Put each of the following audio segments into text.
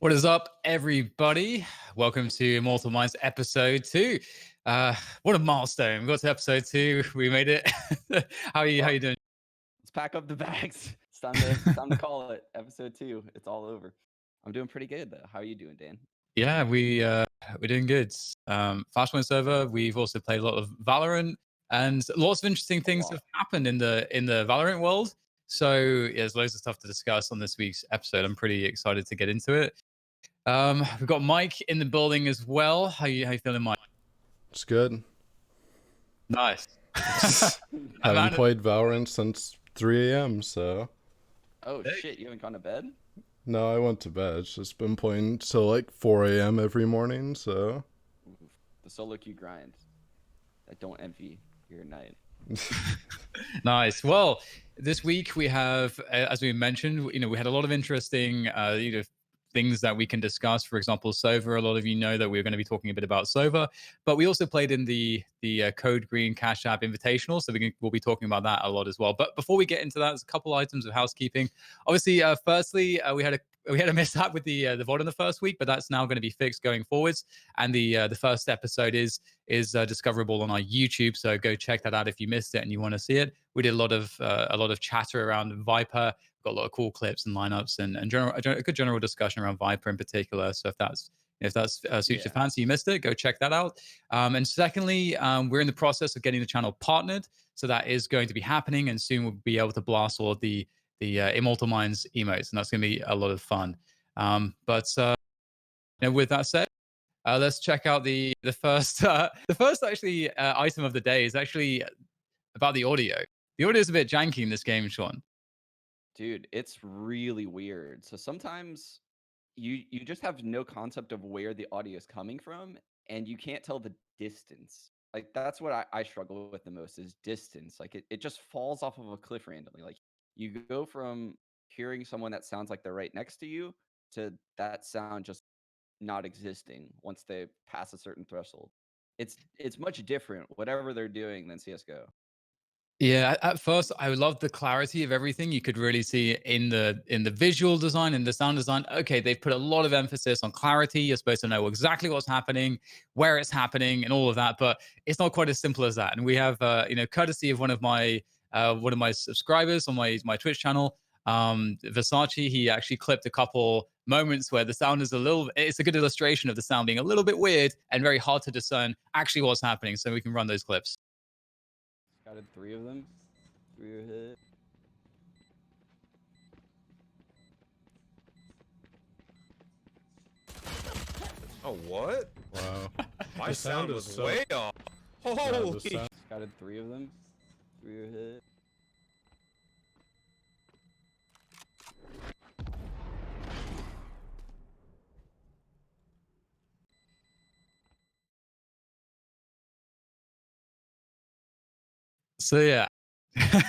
What is up, everybody? Welcome to Immortal Minds episode 2. What a milestone. We got to episode 2. We made it. How you doing? Let's pack up the bags. It's time to call it episode 2. It's all over. I'm doing pretty good though. How are you doing, Dan? Yeah, we're doing good. Flashpoint server. We've also played a lot of Valorant, and lots of interesting things have happened in the Valorant world. So yeah, there's loads of stuff to discuss on this week's episode. I'm pretty excited to get into it. We've got Mike in the building as well. How you feeling, Mike? It's good. Nice. Haven't played Valorant since 3 a.m. So. Oh shit! You haven't gone to bed? No, I went to bed. It's just been playing till like 4 a.m. every morning. So. Oof, the solo queue grind. I don't envy your night. Nice. Well, this week we have, as we mentioned, we had a lot of interesting, things that we can discuss. For example, Sova. A lot of you know that we're going to be talking a bit about Sova, but we also played in the Code Green Cash App Invitational, so we'll be talking about that a lot as well. But before we get into that, there's a couple items of housekeeping. Obviously, firstly, we had a mishap with the VOD in the first week, but that's now going to be fixed going forwards. And the first episode is discoverable on our YouTube, so go check that out if you missed it and you want to see it. We did a lot of chatter around Viper, got a lot of cool clips and lineups, and a good general discussion around Viper in particular. So if that's suits your fancy, you missed it, go check that out. And secondly, we're in the process of getting the channel partnered, so that is going to be happening, and soon we'll be able to blast all of the Immortal Minds emotes, and that's going to be a lot of fun. With that said, let's check out the first actually item of the day is actually about the audio. The audio is a bit janky in this game, Sean. Dude, it's really weird. So sometimes you just have no concept of where the audio is coming from, and you can't tell the distance. Like that's what I struggle with the most is distance. Like it just falls off of a cliff randomly. Like you go from hearing someone that sounds like they're right next to you to that sound just not existing once they pass a certain threshold. It's much different, whatever they're doing, than CS:GO. Yeah, at first I loved the clarity of everything. You could really see in the visual design and the sound design. Okay, they've put a lot of emphasis on clarity. You're supposed to know exactly what's happening, where it's happening, and all of that. But it's not quite as simple as that. And we have, courtesy of one of my subscribers on my Twitch channel, Versace. He actually clipped a couple moments where the sound is it's a good illustration of the sound being a little bit weird and very hard to discern actually what's happening. So we can run those clips. Scouted 3 of them. 3 are hit. Oh, what? Wow. My sound was so way off. Holy! Scouted 3 of them. 3 are hit. So yeah,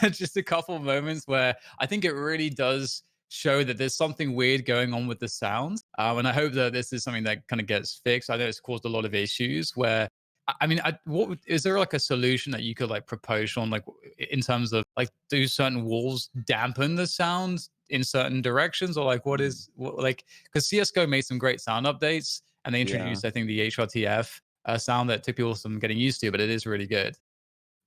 just a couple moments where I think it really does show that there's something weird going on with the sound. And I hope that this is something that kind of gets fixed. I know it's caused a lot of issues where, is there like a solution that you could like propose, Sean, like in terms of like, do certain walls dampen the sound in certain directions, or like because CSGO made some great sound updates and they introduced, I think, the HRTF sound that took people some getting used to, but it is really good.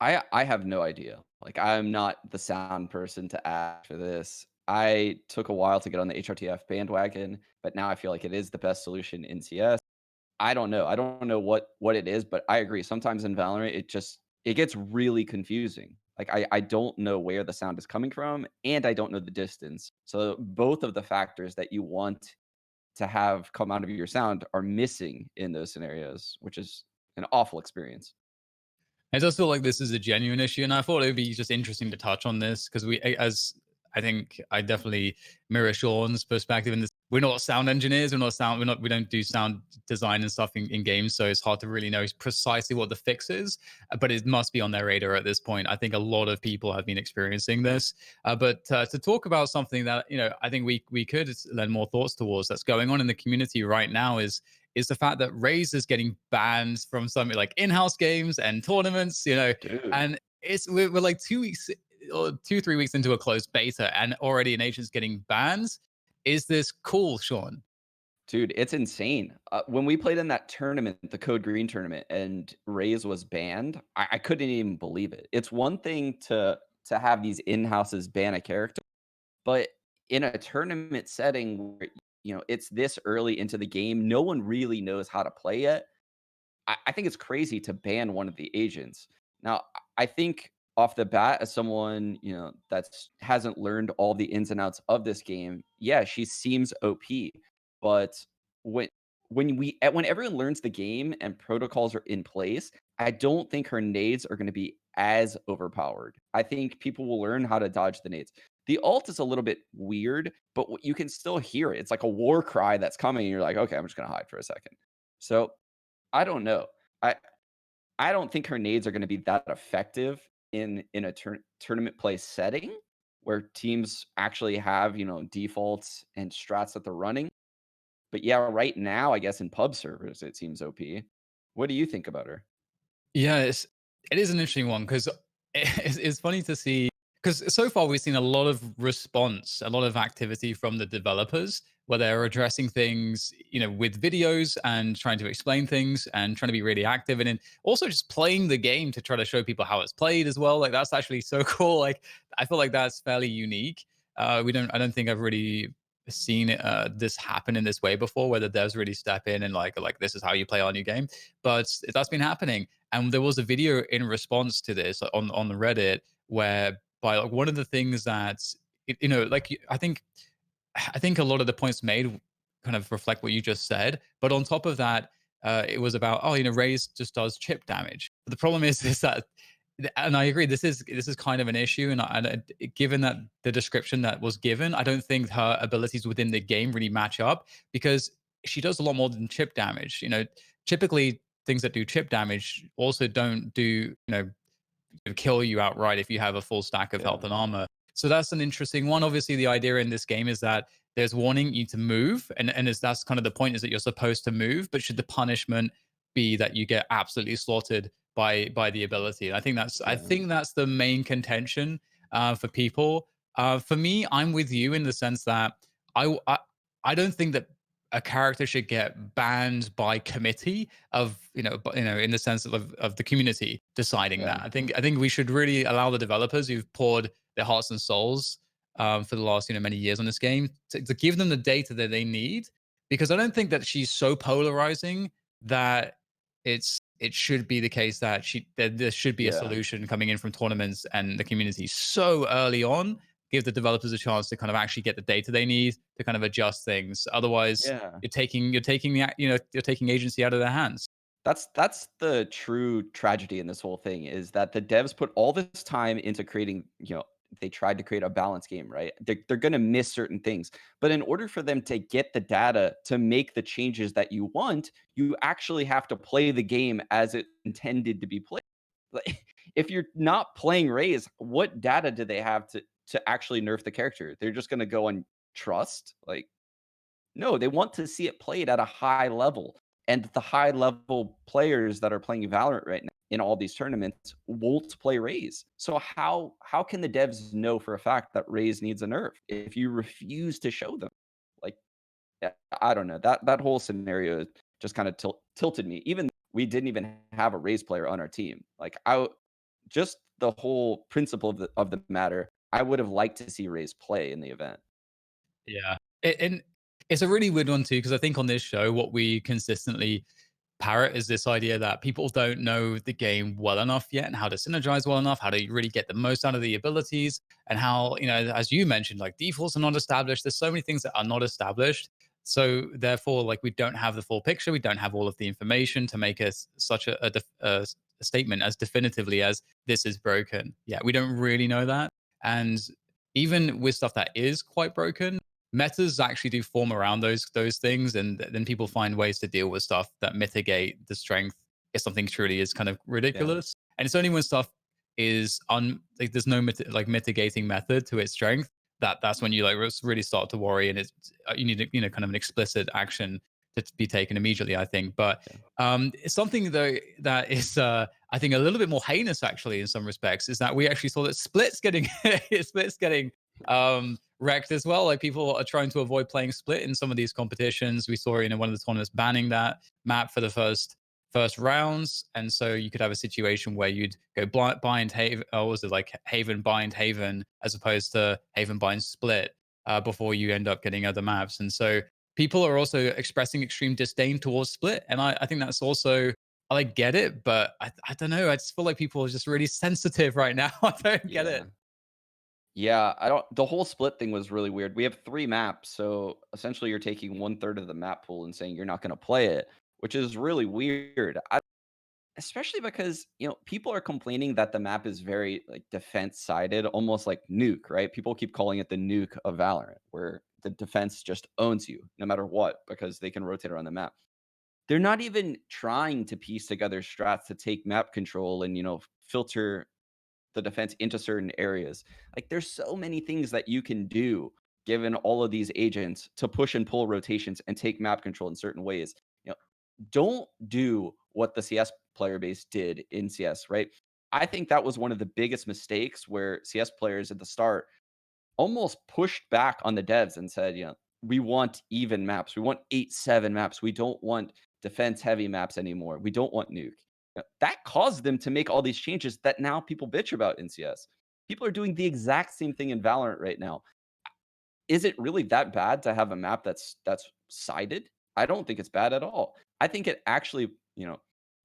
I have no idea. Like I'm not the sound person to ask for this. I took a while to get on the HRTF bandwagon, but now I feel like it is the best solution in CS. I don't know. I don't know what it is, but I agree. Sometimes in Valorant, it gets really confusing. Like I don't know where the sound is coming from, and I don't know the distance. So both of the factors that you want to have come out of your sound are missing in those scenarios, which is an awful experience. It does feel like this is a genuine issue, and I thought it would be just interesting to touch on this because as I think I definitely mirror Sean's perspective in this. We're not sound engineers. We don't do sound design and stuff in games, so it's hard to really know precisely what the fix is. But it must be on their radar at this point. I think a lot of people have been experiencing this. But to talk about something that I think we could lend more thoughts towards that's going on in the community right now is the fact that Raze is getting banned from some like in-house games and tournaments, Dude. and we're like 2 weeks or 3 weeks into a closed beta and already an agent's getting banned. Is this cool, Sean? Dude, it's insane. When we played in that tournament, the Code Green tournament, and Raze was banned, I couldn't even believe it. It's one thing to have these in-houses ban a character, but in a tournament setting where, it's this early into the game, no one really knows how to play yet. I think it's crazy to ban one of the agents. Now, I think off the bat, as someone that's hasn't learned all the ins and outs of this game, yeah, she seems OP. But when when everyone learns the game and protocols are in place, I don't think her nades are going to be as overpowered. I think people will learn how to dodge the nades. The ult is a little bit weird, but you can still hear it. It's like a war cry that's coming, and you're like, okay, I'm just gonna hide for a second. So I don't know. I I don't think her nades are gonna be that effective in a tournament play setting where teams actually have, defaults and strats that they're running. But yeah, right now, I guess in pub servers, it seems OP. What do you think about her? Yeah, it is an interesting one because it's funny to see because so far we've seen a lot of response, a lot of activity from the developers where they're addressing things, with videos and trying to explain things and trying to be really active and then also just playing the game to try to show people how it's played as well. Like that's actually so cool. Like I feel like that's fairly unique. I don't think I've really seen this happen in this way before, where the devs really step in and like this is how you play our new game. But that's been happening, and there was a video in response to this on the Reddit where by like one of the things that I think a lot of the points made kind of reflect what you just said, but on top of that, it was about Raze just does chip damage. But the problem is that, and I agree, this is kind of an issue, given that the description that was given, I don't think her abilities within the game really match up because she does a lot more than chip damage. Typically things that do chip damage also don't do kill you outright if you have a full stack of Yeah. health and armor. So that's an interesting one. Obviously, the idea in this game is that there's warning you to move, and that's kind of the point is that you're supposed to move, but should the punishment be that you get absolutely slaughtered by the ability? I Yeah. think that's the main contention for people. For me, I'm with you in the sense that I I, I don't think that a character should get banned by committee of in the sense of the community deciding Yeah. that. I think we should really allow the developers who've poured their hearts and souls for the last many years on this game to give them the data that they need, because I don't think that she's so polarizing that it should be the case that there should be a Yeah. solution coming in from tournaments and the community so early on. Give the developers a chance to kind of actually get the data they need to kind of adjust things. Otherwise, Yeah. you're taking agency out of their hands. That's the true tragedy in this whole thing is that the devs put all this time into creating, they tried to create a balanced game, right? They're going to miss certain things. But in order for them to get the data to make the changes that you want, you actually have to play the game as it intended to be played. Like, if you're not playing Raze, what data do they have to actually nerf the character? They're just going to go on trust? Like, no, they want to see it played at a high level. And the high level players that are playing Valorant right now in all these tournaments won't play Raze. So how can the devs know for a fact that Raze needs a nerf if you refuse to show them? Like, yeah, I don't know. That whole scenario just kind of tilted me. Even we didn't even have a Raze player on our team. Like just the whole principle of the matter, I would have liked to see Raze play in the event. Yeah. And it's a really weird one too, because I think on this show, what we consistently parrot is this idea that people don't know the game well enough yet and how to synergize well enough, how to really get the most out of the abilities, and how, as you mentioned, like defaults are not established. There's so many things that are not established. So therefore, like we don't have the full picture. We don't have all of the information to make us such a statement as definitively as this is broken. Yeah, we don't really know that. And even with stuff that is quite broken, metas actually do form around those things, and then people find ways to deal with stuff that mitigate the strength if something truly is kind of Yeah. ridiculous. And it's only when stuff is like there's no mitigating method to its strength that's when you like really start to worry, and it's you need kind of an explicit action to be taken immediately, I think. But Yeah. it's something though that is I think a little bit more heinous actually in some respects, is that we actually saw that splits getting splits getting wrecked as well. Like people are trying to avoid playing split in some of these competitions. We saw, one of the tournaments banning that map for the first rounds, and so you could have a situation where you'd go bind haven, or was it like haven bind haven, as opposed to haven bind split, before you end up getting other maps. And so people are also expressing extreme disdain towards split, and I think that's also, I like get it, but I don't know. I just feel like people are just really sensitive right now. I don't get Yeah. it. Yeah, I don't the whole split thing was really weird. We have 3 maps, so essentially you're taking 1/3 of the map pool and saying you're not gonna play it, which is really weird. Especially because, people are complaining that the map is very, like, defense-sided, almost like Nuke, right? People keep calling it the Nuke of Valorant, where the defense just owns you no matter what because they can rotate around the map. They're not even trying to piece together strats to take map control and, filter the defense into certain areas. Like there's so many things that you can do given all of these agents to push and pull rotations and take map control in certain ways. You know, don't do what the CS player base did in CS, right? I think that was one of the biggest mistakes where CS players at the start almost pushed back on the devs and said, we want even maps. We want 8-7 maps. We don't want defense heavy maps anymore. We don't want nuke. That caused them to make all these changes that now people bitch about in CS. People are doing the exact same thing in Valorant right now. Is it really that bad to have a map that's sided? I don't think it's bad at all. I think it actually,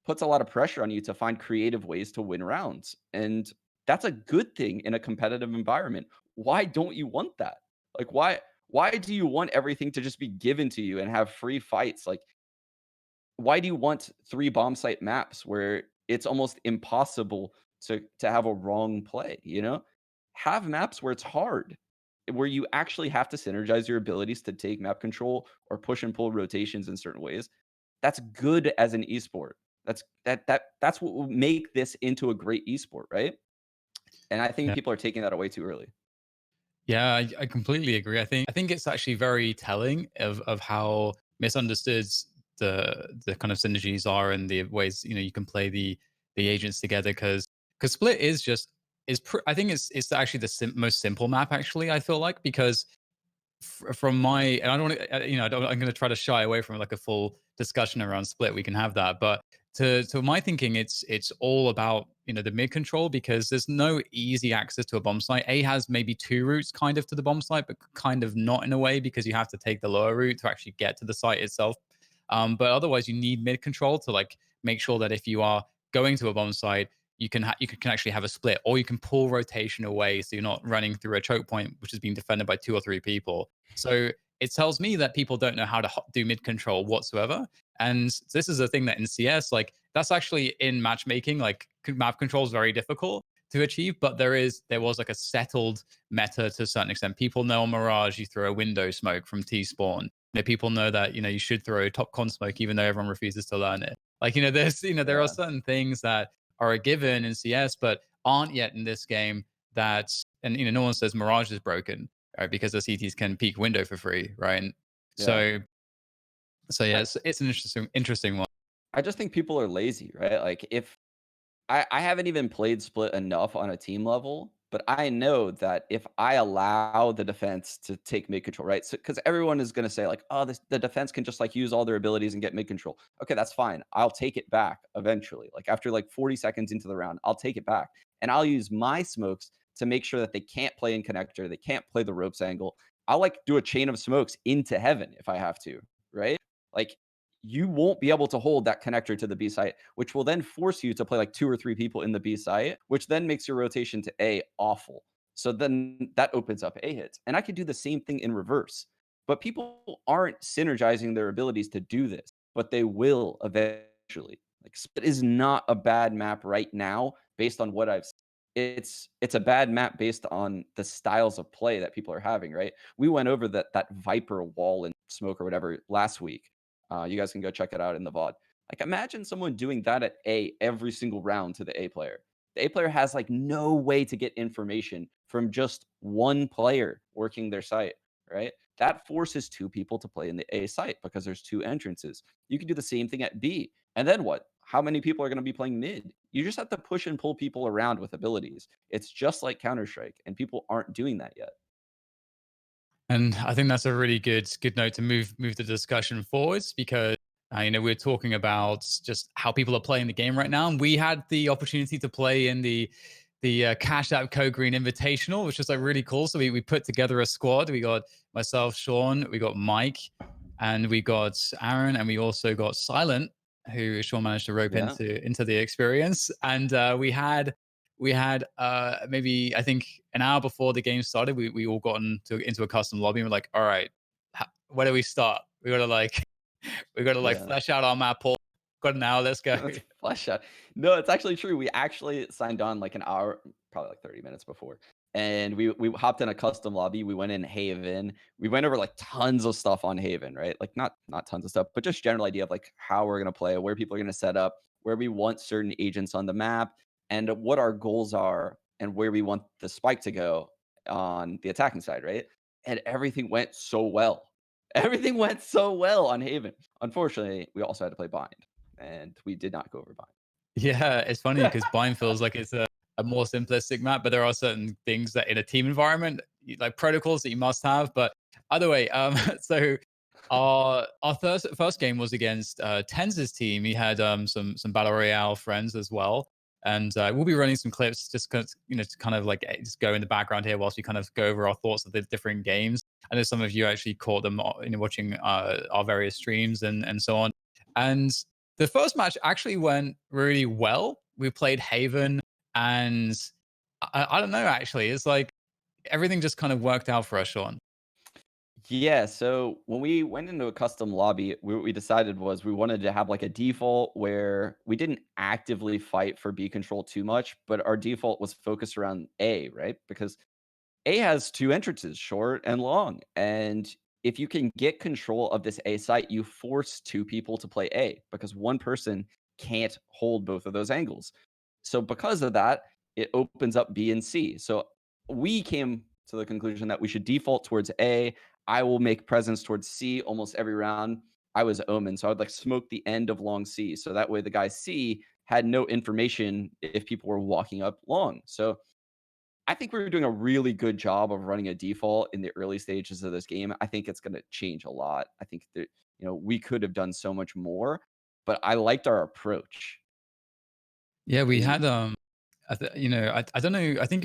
puts a lot of pressure on you to find creative ways to win rounds. And that's a good thing in a competitive environment. Why don't you want that? Like why do you want everything to just be given to you and have free fights? Like why do you want 3 bomb site maps where it's almost impossible to have a wrong play, you know? Have maps where it's hard, where you actually have to synergize your abilities to take map control or push and pull rotations in certain ways. That's good as an esport. That's what will make this into a great esport, right? And I think Yeah. people are taking that away too early. Yeah, I completely agree. I think it's actually very telling of how misunderstood the kind of synergies are, and the ways you can play the agents together, because split is just I think it's actually the most simple map, actually. I feel like, because from my, and I don't want to, I'm going to try to shy away from like a full discussion around split. We can have that, but to my thinking, it's all about the mid control, because there's no easy access to a bomb site. A has maybe 2 routes kind of to the bomb site, but kind of not in a way, because you have to take the lower route to actually get to the site itself. But otherwise, you need mid control to like make sure that if you are going to a bomb site, you can actually have a split, or you can pull rotation away, so you're not running through a choke point which is being defended by 2 or 3 people. So it tells me that people don't know how to do mid control whatsoever. And this is a thing that in CS, like that's actually in matchmaking, like map control is very difficult to achieve, but there was like a settled meta to a certain extent. People know on Mirage you throw a window smoke from T spawn. People know that you should throw top con smoke, even though everyone refuses to learn it. Like there are Yeah. certain things that are a given in CS, but aren't yet in this game. That, and no one says Mirage is broken, right? Because the CTs can peek window for free, right? And Yeah. so yeah, I it's an interesting one. I just think people are lazy, right? Like if I haven't even played Split enough on a team level, but I know that if I allow the defense to take mid control, right? So because everyone is going to say like, oh, the defense can just like use all their abilities and get mid control. Okay, that's fine. I'll take it back eventually. Like after like 40 seconds into the round, I'll take it back and I'll use my smokes to make sure that they can't play in connector, they can't play the ropes angle. I'll like do a chain of smokes into heaven if I have to, right? Like you won't be able to hold that connector to the B site, which will then force you to play like 2 or 3 people in the B site, which then makes your rotation to A awful. So then that opens up A hits. And I could do the same thing in reverse. But people aren't synergizing their abilities to do this, but they will eventually. Like Split is not a bad map right now based on what I've seen. It's a bad map based on the styles of play that people are having, right? We went over that Viper wall and smoke or whatever last week. You guys can go check it out in the VOD. Like, imagine someone doing that at A every single round to the A player. The A player has like no way to get information from just one player working their site, right? That forces 2 people to play in the A site because there's 2 entrances. You can do the same thing at B. And then what? How many people are going to be playing mid? You just have to push and pull people around with abilities. It's just like Counter Strike, and people aren't doing that yet. And I think that's a really good note to move the discussion forwards because we're talking about just how people are playing the game right now, and we had the opportunity to play in the Cash App Code Green Invitational, which was like really cool. So we put together a squad. We got myself, Sean, we got Mike, and we got Aaron, and we also got Silent, who Sean managed to rope Yeah. into the experience. And we had maybe I think an hour before the game started, we all got into a custom lobby and we're like, all right, where do we start? We gotta Yeah. flesh out our map. Paul, got an hour, let's go. Let's flesh out. No, it's actually true. We actually signed on like an hour, probably like 30 minutes before. And we hopped in a custom lobby. We went in Haven. We went over like tons of stuff on Haven, right? Like not tons of stuff, but just general idea of like how we're gonna play, where people are gonna set up, where we want certain agents on the map, and what our goals are, and where we want the spike to go on the attacking side, right? And everything went so well. Everything went so well on Haven. Unfortunately, we also had to play bind and we did not go over bind. Yeah, it's funny because Bind feels like it's a more simplistic map, but there are certain things that in a team environment, like protocols that you must have. But either way, so our first game was against Tenz's team. He had some battle royale friends as well, and we'll be running some clips just because to kind of like just go in the background here whilst we kind of go over our thoughts of the different games. I know some of you actually caught them watching our various streams and so on, and the first match actually went really well. We played Haven, and I don't know. Actually, it's like everything just kind of worked out for us, Sean. Yeah, so when we went into a custom lobby, what we decided was we wanted to have like a default where we didn't actively fight for B control too much, but our default was focused around A, right? Because A has two entrances, short and long. And if you can get control of this A site, you force two people to play A because one person can't hold both of those angles. So because of that, it opens up B and C. So we came to the conclusion that we should default towards A. I will make presence towards C almost every round. I was Omen, so I would like smoke the end of long C. So that way the guy C had no information if people were walking up long. So I think we were doing a really good job of running a default in the early stages of this game. I think it's going to change a lot. I think that we could have done so much more, but I liked our approach. Yeah, we We had I don't know. I think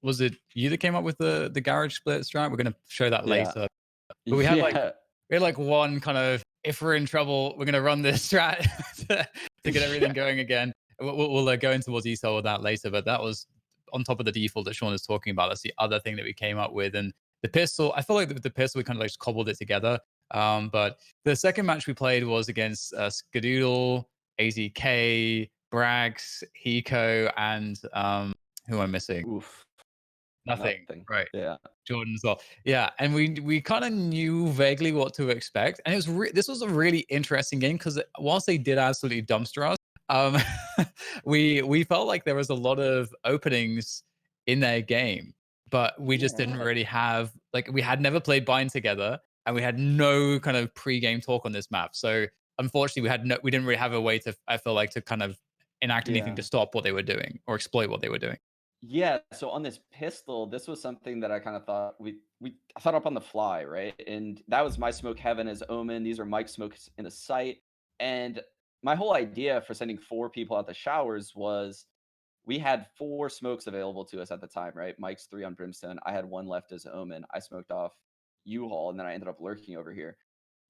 was it you that came up with the garage split strat? We're gonna show that Yeah. later. But Yeah. we had like one kind of if we're in trouble, we're gonna run this strat to get everything going again. We'll go into more detail with that later. But that was on top of the default that Sean is talking about. That's the other thing that we came up with. And the pistol, I feel like the pistol we kind of like cobbled it together. But the second match we played was against Skadoodle, AZK, Brax, Hiko, and who am I missing? Oof. Nothing. Nothing. Right. Yeah. Jordan as well. Yeah, and we kind of knew vaguely what to expect, and it was this was a really interesting game because whilst they did absolutely dumpster us, um, we felt like there was a lot of openings in their game, but we just didn't Yeah. really have like we had never played Bind together, and we had no kind of pre-game talk on this map. So unfortunately, we didn't really have a way to I feel like to kind of enact anything Yeah. to stop what they were doing or exploit what they were doing. Yeah, so on this pistol, this was something that I kind of thought we thought up on the fly, right? And that was my smoke heaven as Omen. These are Mike's smokes in the site. And my whole idea for sending four people out the showers was we had four smokes available to us at the time, right? Mike's three on Brimstone. I had one left as Omen. I smoked off U-Haul, and then I ended up lurking over here.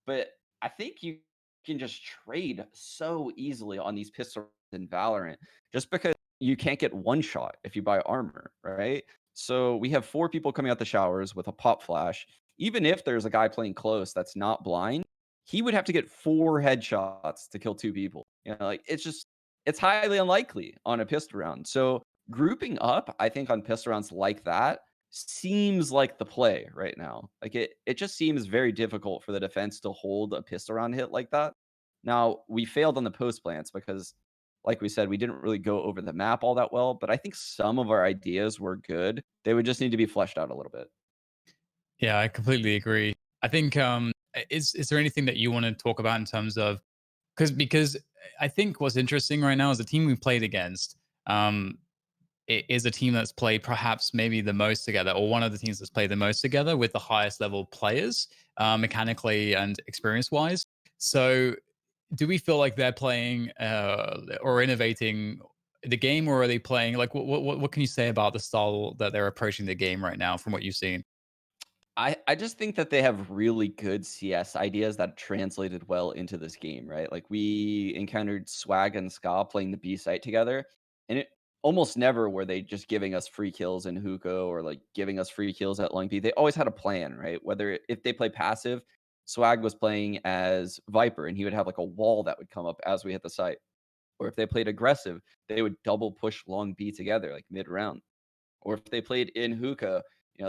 But I think you can just trade so easily on these pistols in Valorant just because you can't get one shot if you buy armor, right? So we have four people coming out the showers with a pop flash. Even if there's a guy playing close that's not blind, he would have to get four headshots to kill two people. Like it's highly unlikely on a pistol round. So grouping up, I think on pistol rounds like that seems like the play right now. Like it just seems very difficult for the defense to hold a pistol round hit like that. Now, we failed on the post plants because like we said, we didn't really go over the map all that well, but I think some of our ideas were good. They would just need to be fleshed out a little bit. Yeah, I completely agree. I think is there anything that you want to talk about in terms of because I think what's interesting right now is the team we played against. Um, it is a team that's played perhaps maybe the most together, or one of the teams that's played the most together with the highest level players, mechanically and experience wise. So, do we feel like they're playing or innovating the game, or are they playing like what can you say about the style that they're approaching the game right now from what you've seen? I just think that they have really good CS ideas that translated well into this game, right? Like we encountered Swag and Ska playing the B site together, and it almost never were they just giving us free kills in hookah or like giving us free kills at long B. They always had a plan, right? Whether if they play passive, Swag was playing as Viper and he would have like a wall that would come up as we hit the site. Or if they played aggressive, they would double push long B together, like mid round. Or if they played in hookah,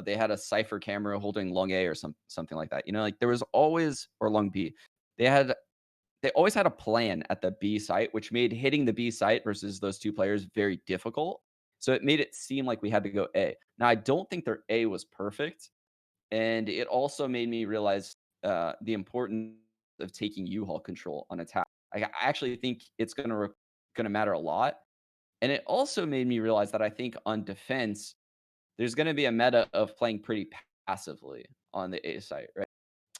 they had a cipher camera holding long A or something like that. Like there was always or long B. They always had a plan at the B site, which made hitting the B site versus those two players very difficult. So it made it seem like we had to go A. Now I don't think their A was perfect, and it also made me realize the importance of taking U-Haul control on attack. I actually think it's gonna matter a lot. And it also made me realize that I think on defense, there's gonna be a meta of playing pretty passively on the A site, right?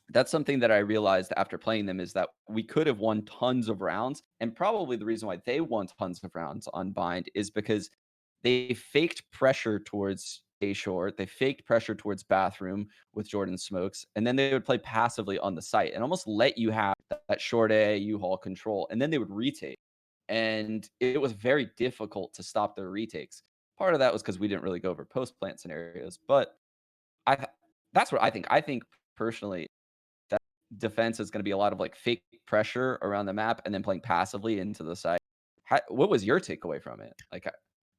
That's something that I realized after playing them is that we could have won tons of rounds, and probably the reason why they won tons of rounds on Bind is because they faked pressure towards A short, they faked pressure towards bathroom with Jordan smokes, and then they would play passively on the site and almost let you have that short A U-Haul control, and then they would retake. And it was very difficult to stop their retakes. Part of that was because we didn't really go over post plant scenarios, but I that's what I think. I think personally that defense is going to be a lot of like fake pressure around the map and then playing passively into the side. What was your takeaway from it? Like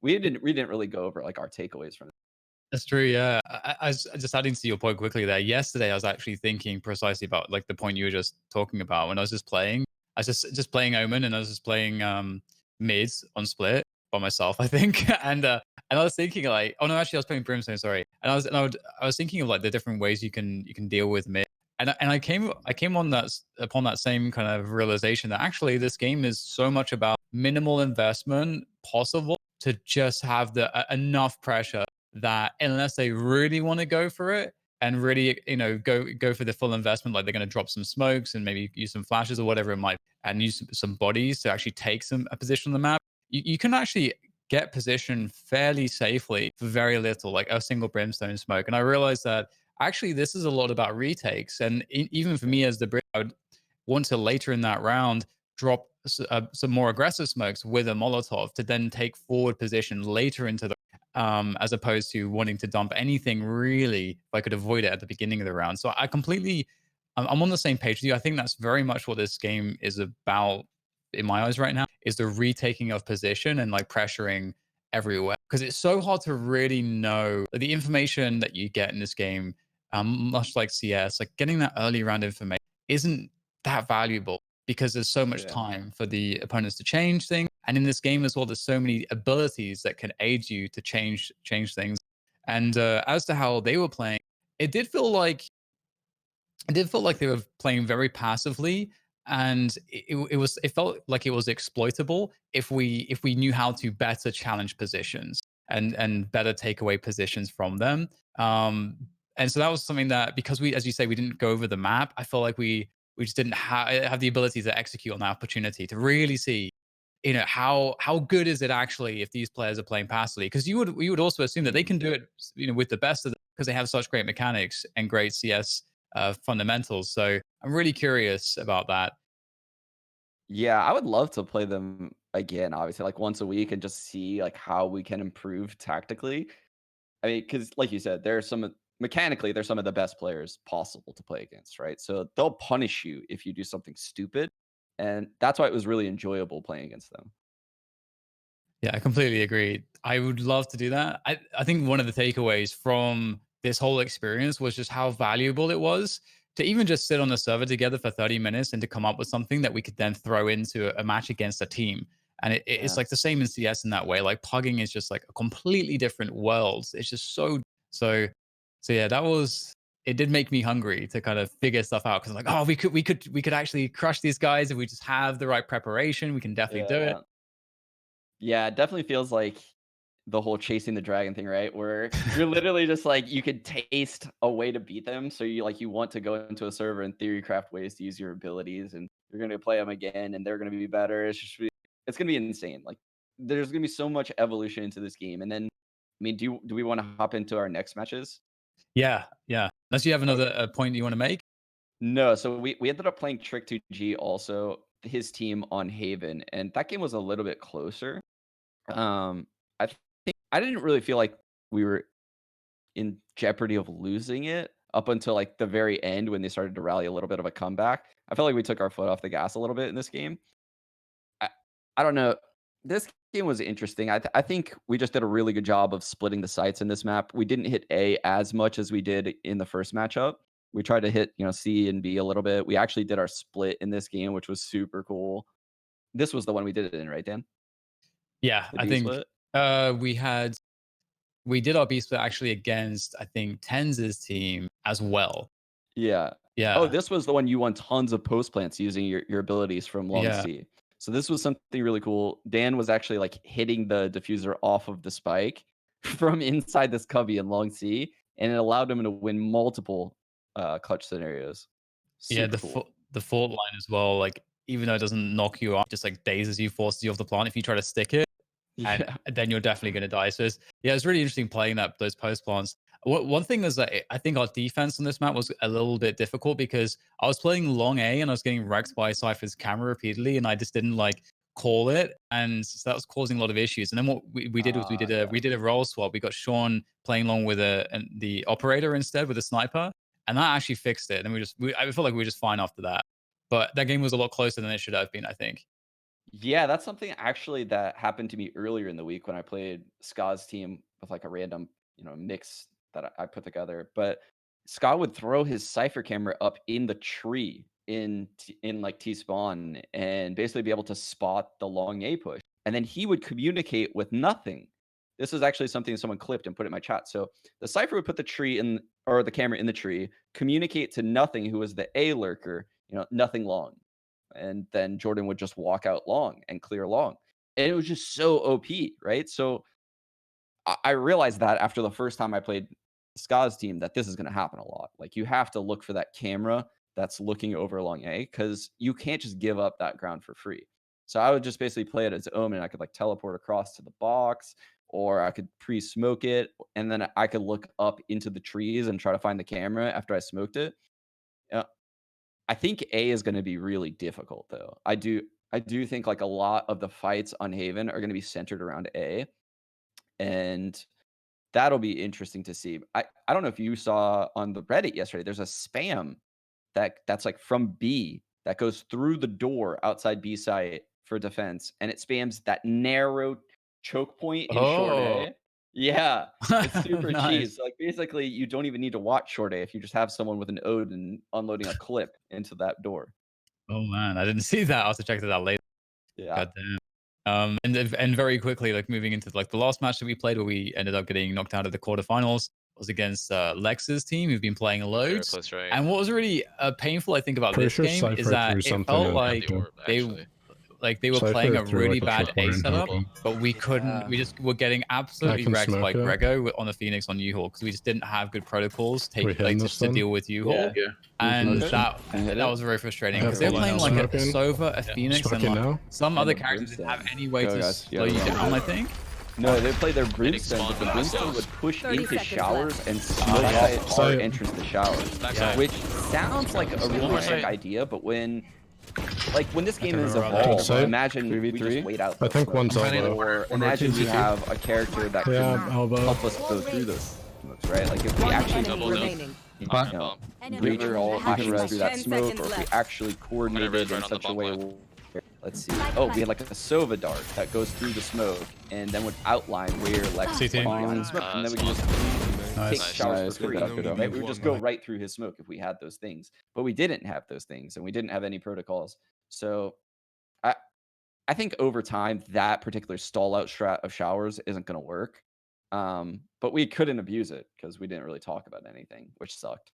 we didn't really go over like our takeaways from it. That's true. Yeah. Just adding to your point quickly there. Yesterday, I was actually thinking precisely about like the point you were just talking about when I was just playing. I was just playing Omen and I was just playing mids on split by myself, I think. And I was thinking like, oh no, actually, I was playing Brimstone. Sorry. And I was thinking of like the different ways you can deal with mid. And I came on upon that same kind of realization that actually this game is so much about minimal investment possible to just have the enough pressure that unless they really want to go for it and really go for the full investment, like they're going to drop some smokes and maybe use some flashes or whatever it might, and use some bodies to actually take a position on the map, you can actually get position fairly safely for very little, like a single brimstone smoke. And I realized that actually this is a lot about retakes, and even for me as the brim, I would want to later in that round drop some more aggressive smokes with a Molotov to then take forward position later into the as opposed to wanting to dump anything really if I could avoid it at the beginning of the round. So I'm on the same page with you. I think that's very much what this game is about in my eyes right now, is the retaking of position and like pressuring everywhere, because it's so hard to really know the information that you get in this game. Much like CS, like getting that early round information isn't that valuable because there's so much Yeah. time for the opponents to change things. And in this game as well, there's so many abilities that can aid you to change things. And as to how they were playing, it did feel like they were playing very passively, and it felt like it was exploitable if we knew how to better challenge positions and better take away positions from them. And so that was something that, because we, as you say, we didn't go over the map, I felt like we just didn't have the ability to execute on that opportunity to really see how good is it actually if these players are playing passively, because you would also assume that they can do it with the best of them because they have such great mechanics and great CS fundamentals. So I'm really curious about that. Yeah, I would love to play them again, obviously, like once a week and just see like how we can improve tactically. I mean, because like you said, mechanically, they're some of the best players possible to play against, right? So they'll punish you if you do something stupid. And that's why it was really enjoyable playing against them. Yeah, I completely agree. I would love to do that. I think one of the takeaways from this whole experience was just how valuable it was to even just sit on the server together for 30 minutes and to come up with something that we could then throw into a match against a team. And it's Yeah. like the same in CS in that way. Like pugging is just like a completely different world. It's just so so yeah, it did make me hungry to kind of figure stuff out, because I'm like, oh, we could actually crush these guys if we just have the right preparation. We can definitely do it. Yeah. Yeah, it definitely feels like the whole chasing the dragon thing, right? Where you're literally just like you could taste a way to beat them, so you want to go into a server and theory craft ways to use your abilities, and you're gonna play them again, and they're gonna be better. It's gonna be insane. Like there's gonna be so much evolution into this game, and then I mean, do we want to hop into our next matches? Yeah, yeah. Unless you have another point you want to make. No, so we ended up playing Trick 2G also, his team on Haven, and that game was a little bit closer. I think I didn't really feel like we were in jeopardy of losing it up until like the very end when they started to rally a little bit of a comeback. I felt like we took our foot off the gas a little bit in this game. I, I don't know. This game was interesting. I think we just did a really good job of splitting the sites in this map. We didn't hit A as much as we did in the first matchup. We tried to hit, C and B a little bit. We actually did our split in this game, which was super cool. This was the one we did it in, right, Dan? Yeah, The I B think split? we did our B split actually against, I think, Tenz's team as well. Yeah. Yeah. Oh, this was the one you won tons of post plants using your abilities from Long Yeah. C. So this was something really cool. Dan was actually like hitting the diffuser off of the spike from inside this cubby in Long C, and it allowed him to win multiple clutch scenarios. Yeah, Super cool. the fault line as well, like even though it doesn't knock you off, just like dazes you, forces you off the plant if you try to stick it. And Yeah. then you're definitely going to die. So it's really interesting playing those post plants. One thing is that I think our defense on this map was a little bit difficult because I was playing long A and I was getting wrecked by Cypher's camera repeatedly, and I just didn't like call it, and so that was causing a lot of issues. And then what we did was we did a role swap. We got Sean playing along with the operator instead with a sniper, and that actually fixed it. And I felt like we were just fine after that. But that game was a lot closer than it should have been, I think. Yeah, that's something actually that happened to me earlier in the week when I played Ska's team with like a random, mix that I put together. But Ska would throw his cipher camera up in the tree in like T spawn and basically be able to spot the long A push. And then he would communicate with nothing. This is actually something someone clipped and put in my chat. So the cipher would put the camera in the tree, communicate to nothing who was the A lurker, nothing long, and then Jordan would just walk out long and clear long. And it was just so OP, right? So I realized that after the first time I played Ska's team that this is going to happen a lot. Like you have to look for that camera that's looking over long A because you can't just give up that ground for free. So I would just basically play it as Omen. I could like teleport across to the box, or I could pre-smoke it, and then I could look up into the trees and try to find the camera after I smoked it. I think A is going to be really difficult though. I do think like a lot of the fights on Haven are going to be centered around A, and that'll be interesting to see. I don't know if you saw on the Reddit yesterday. There's a spam that's like from B that goes through the door outside B site for defense, and it spams that narrow choke point in short A. Yeah, it's super Nice. cheese. Like basically, you don't even need to watch short A if you just have someone with an ode and unloading a clip into that door. Oh man, I didn't see that. I'll have to check that out later. Yeah. God damn. And very quickly, like moving into like the last match that we played, where we ended up getting knocked out of the quarterfinals, was against Lex's team, who've been playing loads. That's right. And what was really painful, I think, about Pretty this sure game Cypher is that threw it something felt in like actually. they were Cypher playing a threw, really like, a bad tripwire A in setup, total. but we couldn't. We just were getting absolutely can wrecked by smoke it. Grego on the Phoenix on U-Haul because we just didn't have good protocols hitting this to then? deal with U-Haul. Yeah. And smoke it? that was very frustrating Yeah, because they were full playing line like a smoking. Sova, a Phoenix, and Smoking like now? some And other the characters didn't have brimstone. any way Go, to guys. slow Yeah, you yeah. down, I think. No, they played their brimstone, spawn but the by brimstone ourselves. would push 30 into seconds showers left. and smoke out So- our entrance to showers. Yeah. Which sounds like a really more sick site. idea, but when this game don't is remember how that evolved, goes. imagine we 3v3? just wait out. I think those one's smokes. elbow. Or imagine we 2v2. have a character that Yeah, can elbow. help us go through those smokes, right? Like if we One actually enemy double down. remaining. On you know, bomb. Enemy reach down. all Half actions left. through that 10 smoke, seconds or if we left. actually coordinated Whatever is in right on the such a bump way. left. Let's see. Oh, we had like a Sova dart that goes through the smoke and then would outline where Lex is CT. playing on the smoke, and then we can just take Nice. showers Nice. for free. Good job, Right? We would just go right through his smoke if we had those things, but we didn't have those things, and we didn't have any protocols. So, I think over time that particular stall out strat of showers isn't going to work. But we couldn't abuse it because we didn't really talk about anything, which sucked.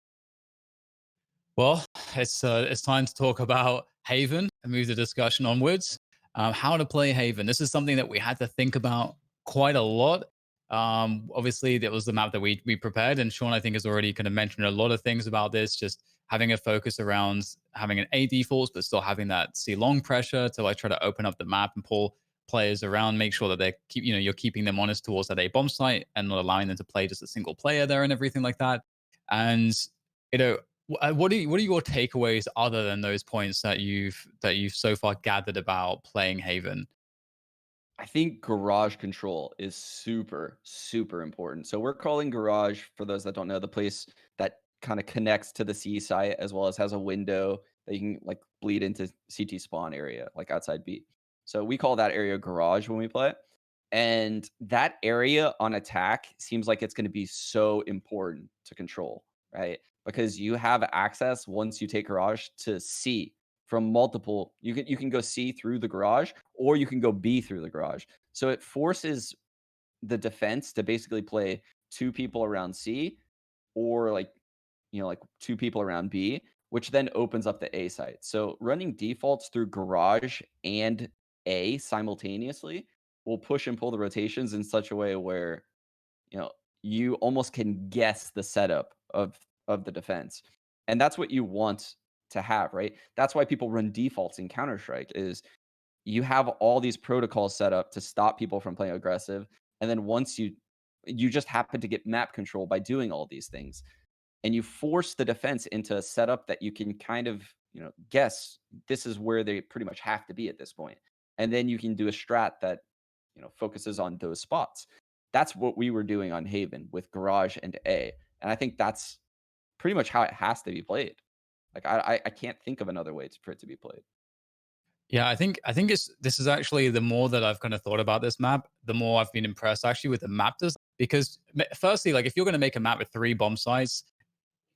Well, it's time to talk about Haven and move the discussion onwards. How to play Haven. This is something that we had to think about quite a lot. Obviously, that was the map that we prepared, and Sean, I think, has already kind of mentioned a lot of things about this. Just having a focus around having an A defaults, but still having that C long pressure to like try to open up the map and pull players around, make sure that they keep, you're keeping them honest towards that A bomb site and not allowing them to play just a single player there and everything like that. And you know, what are your takeaways other than those points that you've so far gathered about playing Haven? I think garage control is super, super important. So we're calling garage, for those that don't know, the place that kind of connects to the C site as well as has a window that you can like bleed into CT spawn area, like outside B. So we call that area garage when we play. And that area on attack seems like it's going to be so important to control, right? Because you have access once you take garage to C from multiple. You can go C through the garage or you can go B through the garage. So it forces the defense to basically play two people around C or like two people around B, which then opens up the A site. So running defaults through garage and A simultaneously will push and pull the rotations in such a way where you know you almost can guess the setup of the defense. And that's what you want to have, right? That's why people run defaults in Counter-Strike is you have all these protocols set up to stop people from playing aggressive, and then once you just happen to get map control by doing all these things, and you force the defense into a setup that you can kind of guess this is where they pretty much have to be at this point, and then you can do a strat that focuses on those spots. That's what we were doing on Haven with Garage and A, and I think that's pretty much how it has to be played. Like I can't think of another way for it to be played. Yeah, I think it's this is actually the more that I've kind of thought about this map, the more I've been impressed actually with the map design. Because firstly, like if you're going to make a map with 3 bomb sites,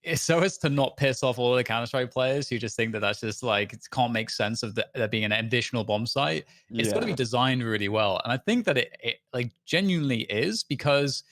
it's so as to not piss off all the Counter Strike players who just think that that's just like it can't make sense of there being an additional bomb site. It's got to be Yeah. designed really well, and I think that it like genuinely is because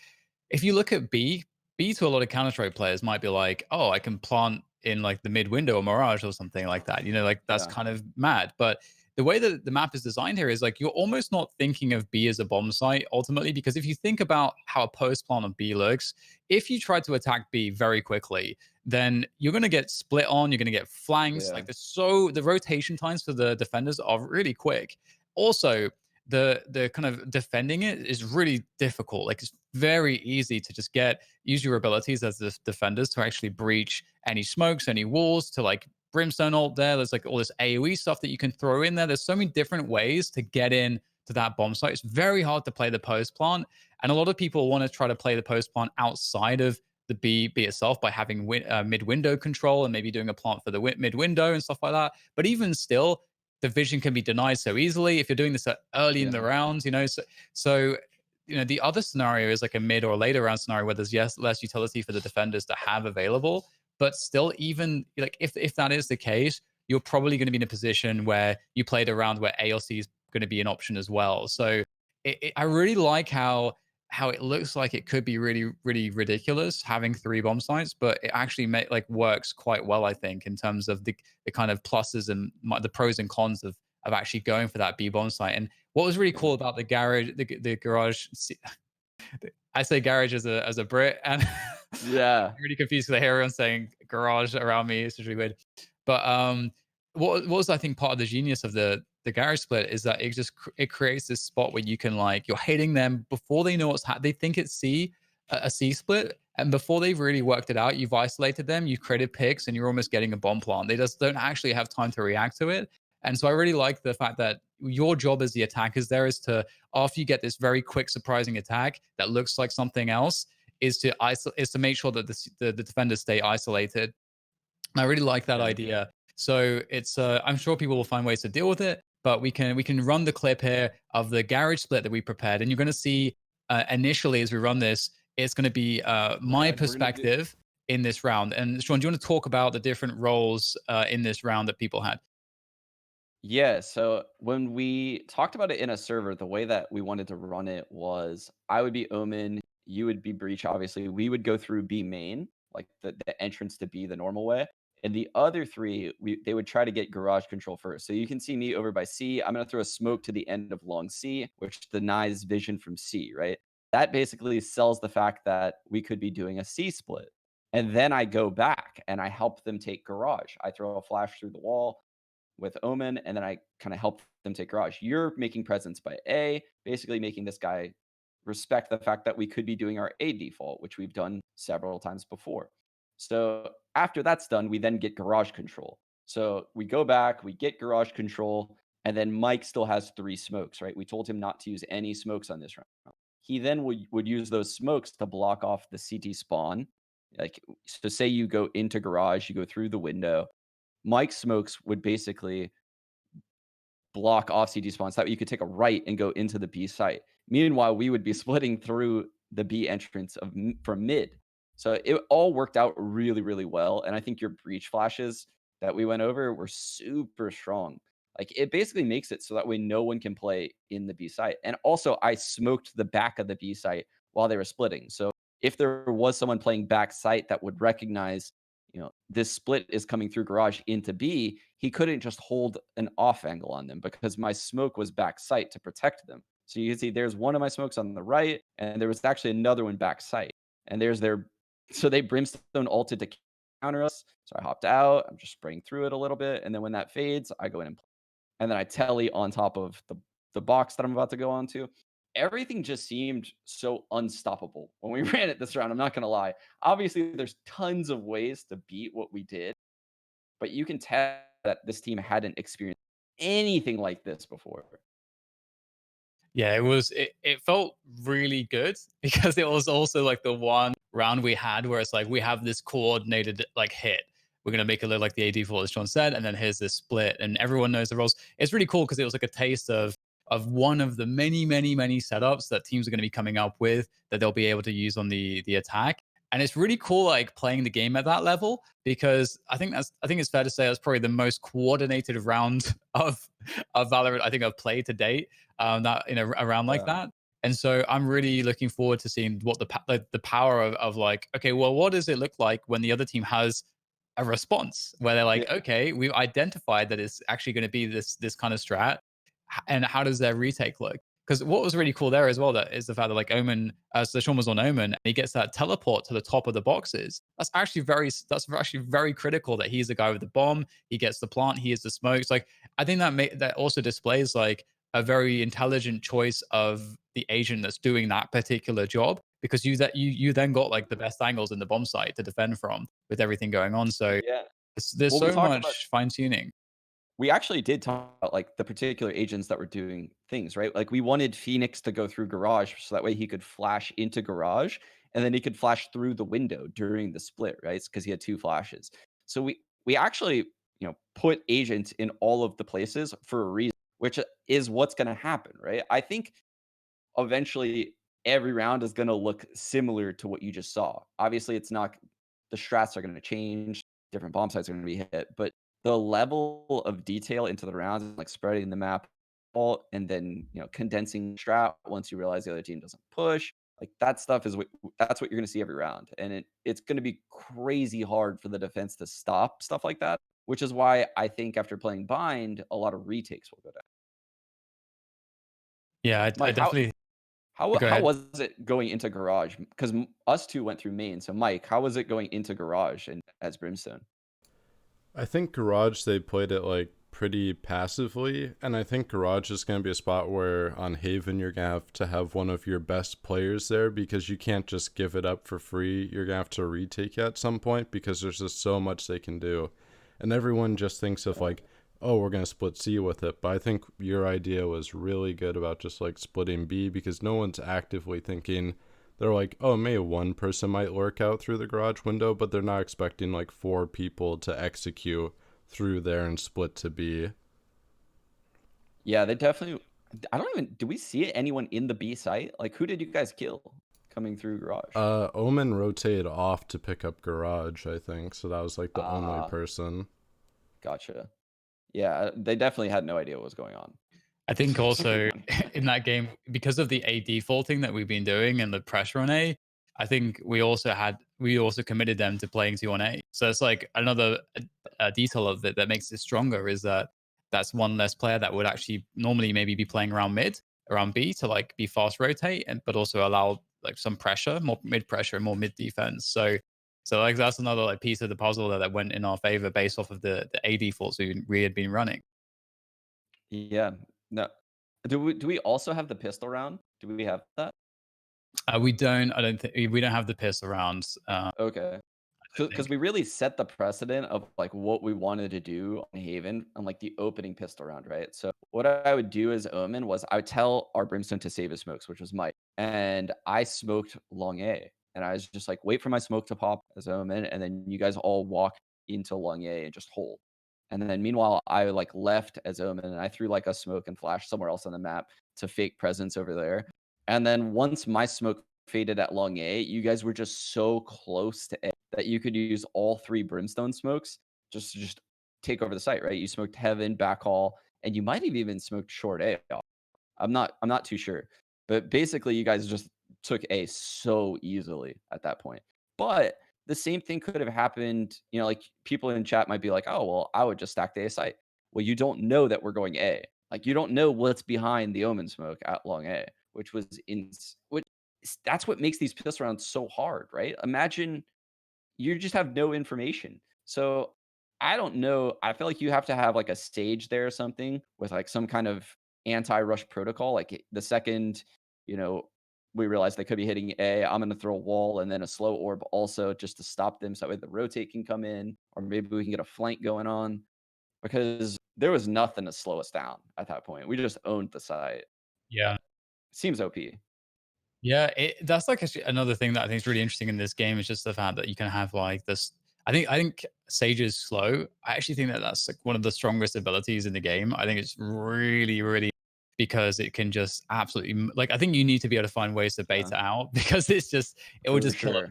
if you look at B to a lot of Counter Strike players might be like, oh, I can plant in like the mid window or Mirage or something like that. Like that's Yeah. kind of mad. But the way that the map is designed here is like you're almost not thinking of B as a bomb site ultimately, because if you think about how a post plant of B looks, if you try to attack B very quickly, then you're going to get split on, you're going to get flanks. Yeah. Like the rotation times for the defenders are really quick. Also, the kind of defending it is really difficult. Like it's very easy to just use your abilities as the defenders to actually breach any smokes, any walls, to like brimstone ult there. There's like all this AoE stuff that you can throw in there. There's so many different ways to get in to that bomb site. It's very hard to play the post plant. And a lot of people want to try to play the post plant outside of the B itself by having mid window control and maybe doing a plant for the mid window and stuff like that. But even still, the vision can be denied so easily if you're doing this early in the Yeah. rounds. So the other scenario is like a mid or later round scenario where there's less utility for the defenders to have available. But still, even like if that is the case, you're probably going to be in a position where you played a round where ALC is going to be an option as well. So I really like how it looks like it could be really, really ridiculous having 3 bomb sites, but it actually works quite well, I think, in terms of the kind of pluses and the pros and cons of actually going for that B bomb site. And what was really Yeah. cool about the garage, I say garage as a Brit, and Yeah. I'm really confused because I hear everyone saying garage around me. It's just really weird. But what was I think part of the genius of the garage split is that it creates this spot where you can like you're hitting them before they know what's happening. They think it's a C split, and before they've really worked it out, you've isolated them, you've created picks, and you're almost getting a bomb plant. They just don't actually have time to react to it. And so I really like the fact that your job as the attackers there is to, after you get this very quick, surprising attack that looks like something else, is to make sure that the defenders stay isolated. And I really like that Yeah. idea. So it's I'm sure people will find ways to deal with it, but we can run the clip here of the garage split that we prepared, and you're going to see initially as we run this, it's going to be my We're gonna do. perspective in this round. And Sean, do you want to talk about the different roles in this round that people had? Yeah, so when we talked about it in a server, the way that we wanted to run it was I would be Omen, you would be Breach, obviously. We would go through B main, like the entrance to B the normal way. And the other three, they would try to get garage control first. So you can see me over by C. I'm going to throw a smoke to the end of long C, which denies vision from C, right? That basically sells the fact that we could be doing a C split. And then I go back and I help them take garage. I throw a flash through the wall with Omen, and then I kind of help them take garage. You're making presence by A, basically making this guy respect the fact that we could be doing our A default, which we've done several times before. So after that's done, we then get garage control. So we go back, we get garage control, and then Mike still has 3 smokes, right? We told him not to use any smokes on this round. He then would use those smokes to block off the CT spawn. Like, so say you go into garage, you go through the window. Mike's smokes would basically block off CT spawns. That way you could take a right and go into the B site. Meanwhile, we would be splitting through the B entrance from mid. So it all worked out really, really well. And I think your breach flashes that we went over were super strong. Like, it basically makes it so that way no one can play in the B site. And also, I smoked the back of the B site while they were splitting. So if there was someone playing back site that would recognize, this split is coming through garage into B, he couldn't just hold an off angle on them because my smoke was back sight to protect them. So you can see there's one of my smokes on the right, and there was actually another one back sight. And there's their, so they brimstone ulted to counter us. So I hopped out. I'm just spraying through it a little bit, and then when that fades, I go in and play. And then I telly on top of the box that I'm about to go onto. Everything just seemed so unstoppable when we ran it this round. I'm not gonna lie. Obviously, there's tons of ways to beat what we did, but you can tell that this team hadn't experienced anything like this before. Yeah, it felt really good because it was also like the one round we had where it's like we have this coordinated like hit. We're gonna make it look like the AD for as Sean said, and then here's this split, and everyone knows the roles. It's really cool because it was like a taste of one of the many, many, many setups that teams are going to be coming up with that they'll be able to use on the attack. And it's really cool, like playing the game at that level, because I think it's fair to say that's probably the most coordinated round of Valorant I think I've played to date. That in a round like Yeah. that. And so I'm really looking forward to seeing what the power of like, okay, well, what does it look like when the other team has a response where they're like, Yeah. okay, we've identified that it's actually going to be this kind of strat, and how does their retake look? Because what was really cool there as well, that is the fact that like Omen, so Sean was on Omen, and he gets that teleport to the top of the boxes. That's actually very critical that he's the guy with the bomb. He gets the plant. He is the smokes. Like I think that also displays like a very intelligent choice of the agent that's doing that particular job, because you then got like the best angles in the bomb site to defend from with everything going on. So Yeah. there's Well, we so talked about much fine tuning. we actually did talk about like the particular agents that were doing things, right? Like we wanted Phoenix to go through garage so that way he could flash into garage and then he could flash through the window during the split, right? Because he had 2 flashes. So we actually, put agents in all of the places for a reason, which is what's going to happen, right? I think eventually every round is going to look similar to what you just saw. Obviously, it's not, the strats are going to change, different bomb sites are going to be hit, but the level of detail into the rounds, like spreading the map all, and then condensing strat once you realize the other team doesn't push, like that stuff is that's what you're going to see every round, and it's going to be crazy hard for the defense to stop stuff like that. Which is why I think after playing Bind, a lot of retakes will go down. Yeah, I Mike, definitely go how ahead. was it going into Garage? Because us two went through main. So, Mike, how was it going into Garage and as Brimstone? I think Garage, they played it like pretty passively, and I think Garage is going to be a spot where on Haven you're going to have one of your best players there, because you can't just give it up for free. You're going to have to retake it at some point because there's just so much they can do. And everyone just thinks of like, oh, we're going to split C with it. But I think your idea was really good about just like splitting B, because no one's actively thinking. They're like, oh, maybe one person might lurk out through the garage window, but they're not expecting like 4 people to execute through there and split to B. Yeah, they definitely. I don't even. Do we see anyone in the B site? Like, who did you guys kill coming through Garage? Omen rotated off to pick up garage, I think. So that was like the only person. Gotcha. Yeah, they definitely had no idea what was going on. I think also in that game, because of the A defaulting that we've been doing and the pressure on A, I think we also committed them to playing 2 on A. So it's like another detail of it that makes it stronger is that that's one less player that would actually normally maybe be playing around mid. around B to like be fast rotate and but also allow like some pressure, more mid pressure and more mid defense. So like that's another like piece of the puzzle that went in our favor based off of the A defaults we had been running. Yeah. No. Do we also have the pistol round? Do we have that? We don't. I don't think we don't have the piss around. Okay. I Because think. we really set the precedent of like what we wanted to do on Haven on like the opening pistol round, right? So what I would do as Omen was I would tell our Brimstone to save his smokes, which was Mike, and I smoked long A, and I was just like, wait for my smoke to pop as Omen, and then you guys all walk into long A and just hold. And then meanwhile, I like left as Omen, and I threw like a smoke and flash somewhere else on the map to fake presence over there. And then once my smoke faded at long A, you guys were just so close to A that you could use all 3 brimstone smokes just take over the site, right? You smoked heaven, backhaul, and you might have even smoked short A. I'm not too sure. But basically you guys just took A so easily at that point. But the same thing could have happened, like people in chat might be like, "Oh, well, I would just stack the A site." Well, you don't know that we're going A. Like you don't know what's behind the omen smoke at long A, which was in which that's what makes these pistol rounds so hard, right? Imagine you just have no information. So I don't know. I feel like you have to have like a stage there or something with like some kind of anti-rush protocol. Like the second, you know, we realize they could be hitting A, I'm gonna throw a wall and then a slow orb also just to stop them so that way the rotate can come in, or maybe we can get a flank going on. Because there was nothing to slow us down at that point. We just owned the site. Yeah. Seems OP. Yeah, that's like actually another thing that I think is really interesting in this game is just the fact that you can have like this. I think Sage is slow. I actually think that that's like one of the strongest abilities in the game. I think it's really, really because it can just absolutely like. I think you need to be able to find ways to bait Yeah, it out because it will for just kill it sure.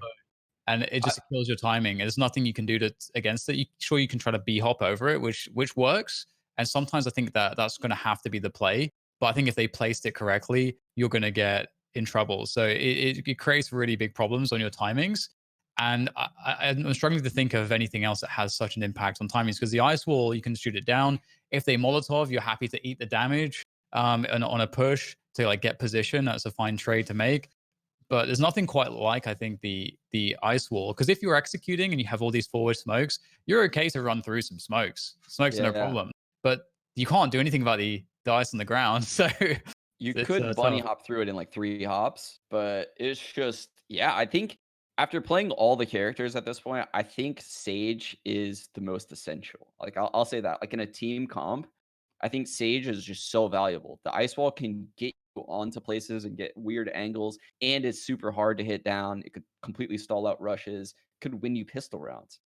and it I, just kills your timing. There's nothing you can do to against it. Sure, you can try to b hop over it, which works. And sometimes I think that that's going to have to be the play. But I think if they placed it correctly, you're going to get in trouble. So it creates really big problems on your timings. And I'm struggling to think of anything else that has such an impact on timings because the ice wall, you can shoot it down. If they Molotov, you're happy to eat the damage on a push to like get position. That's a fine trade to make. But there's nothing quite like I think the ice wall because if you're executing and you have all these forward smokes, you're okay to run through some smokes. Smokes are no yeah. problem, but you can't do anything about the ice on the ground. So You it's could bunny tough. hop through it in like 3 hops, but it's just yeah, I think after playing all the characters at this point, I think Sage is the most essential. Like I'll say that. Like in a team comp, I think Sage is just so valuable. The ice wall can get you onto places and get weird angles, and it's super hard to hit down. It could completely stall out rushes, could win you pistol rounds.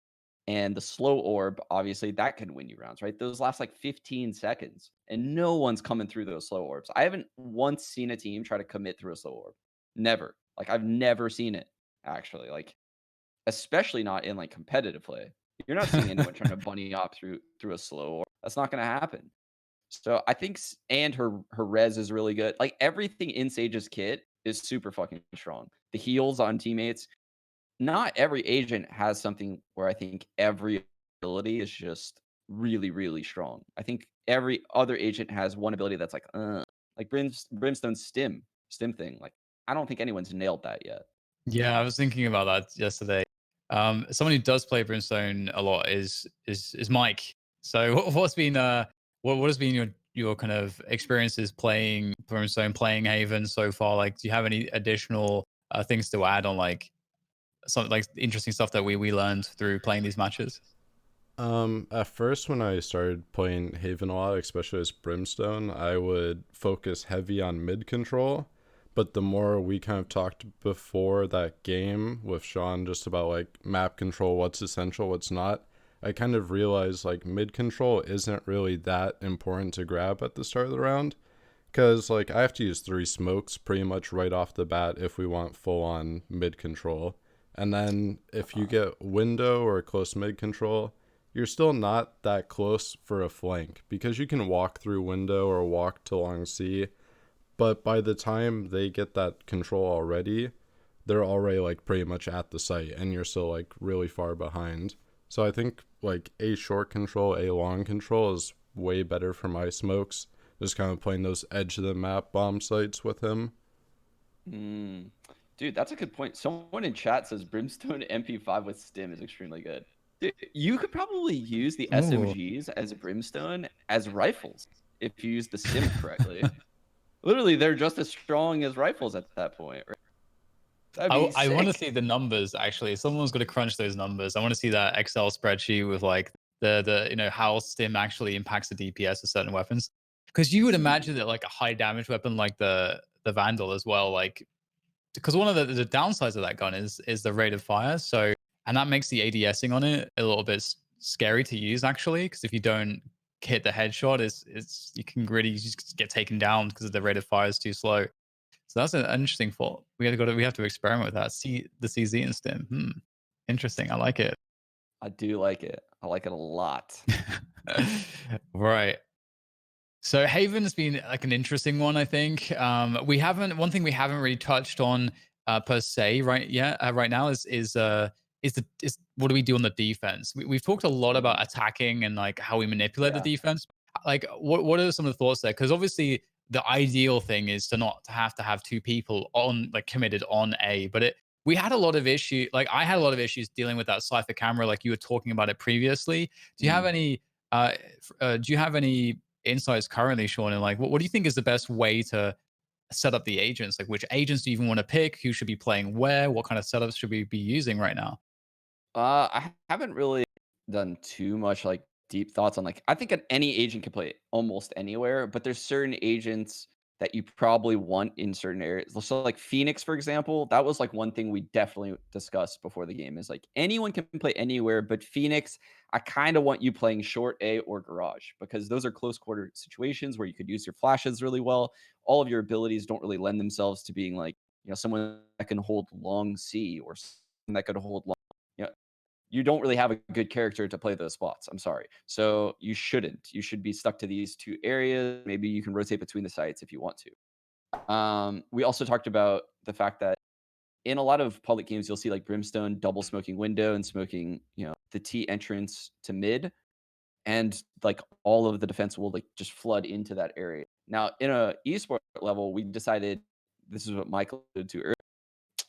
And the slow orb, obviously, that can win you rounds, right? Those last like 15 seconds, and no one's coming through those slow orbs. I haven't once seen a team try to commit through a slow orb. Never. Like I've never seen it actually. Like especially not in like competitive play. You're not seeing anyone trying to bunny hop through a slow orb. That's not going to happen. So I think, and her res is really good. Like everything in Sage's kit is super fucking strong. The heals on teammates, not every agent has something where I think every ability is just really, really strong. I think every other agent has one ability that's like Brimstone's stim thing. Like I don't think anyone's nailed that yet. Yeah, I was thinking about that yesterday. Someone who does play Brimstone a lot is Mike. So what's been what has been your kind of experiences playing Brimstone, playing Haven so far? Like, do you have any additional things to add on like some like interesting stuff that we learned through playing these matches? At first, when I started playing Haven a lot, especially as Brimstone, I would focus heavy on mid control. But the more we kind of talked before that game with Sean just about like map control, what's essential, what's not, I kind of realized like mid control isn't really that important to grab at the start of the round. Because like I have to use 3 smokes pretty much right off the bat if we want full on mid control. And then if you get window or close mid control, you're still not that close for a flank because you can walk through window or walk to long C, but by the time they get that control already, they're already like pretty much at the site and you're still like really far behind. So I think like a short control, a long control is way better for my smokes just kind of playing those edge of the map bomb sites with him. Dude, that's a good point. Someone in chat says Brimstone MP5 with stim is extremely good. Dude, you could probably use the SMGs as Brimstone as rifles if you use the stim correctly. Literally, they're just as strong as rifles at that point, right? I want to see the numbers actually. Someone's got to crunch those numbers. I want to see that Excel spreadsheet with like the how stim actually impacts the DPS of certain weapons. Because you would imagine that like a high damage weapon like the Vandal as well, like because one of the downsides of that gun is the rate of fire. So and that makes the ADSing on it a little bit scary to use actually, because if you don't hit the headshot, it's you can really just get taken down because the rate of fire is too slow. So that's an interesting thought. We have to experiment with that. See the CZ and stim. Interesting. I like it. I do like it. I like it a lot. Right. So Haven's been like an interesting one, I think. One thing we haven't really touched on per se right now is what do we do on the defense? We've talked a lot about attacking and like how we manipulate the defense. Like what are some of the thoughts there? Because obviously the ideal thing is to have two people on like committed on A, but we had a lot of issue. Like I had a lot of issues dealing with that Cypher camera, like you were talking about it previously. Do you have any? Do you have any insights currently, Sean? And like, what do you think is the best way to set up the agents? Like, which agents do you even want to pick? Who should be playing where? What kind of setups should we be using right now? I haven't really done too much like deep thoughts on like I think any agent can play almost anywhere, but there's certain agents that you probably want in certain areas. So like Phoenix, for example, that was like one thing we definitely discussed before the game is like anyone can play anywhere, but Phoenix, I kind of want you playing short A or garage because those are close quarter situations where you could use your flashes really well. All of your abilities don't really lend themselves to being like, someone that can hold long C or someone that could hold long, you don't really have a good character to play those spots. I'm sorry. So you shouldn't. You should be stuck to these two areas. Maybe you can rotate between the sites if you want to. We also talked about the fact that in a lot of public games, you'll see like Brimstone double smoking window and smoking, the T entrance to mid. And like all of the defense will like just flood into that area. Now, in a esport level, we decided this is what Michael alluded to earlier.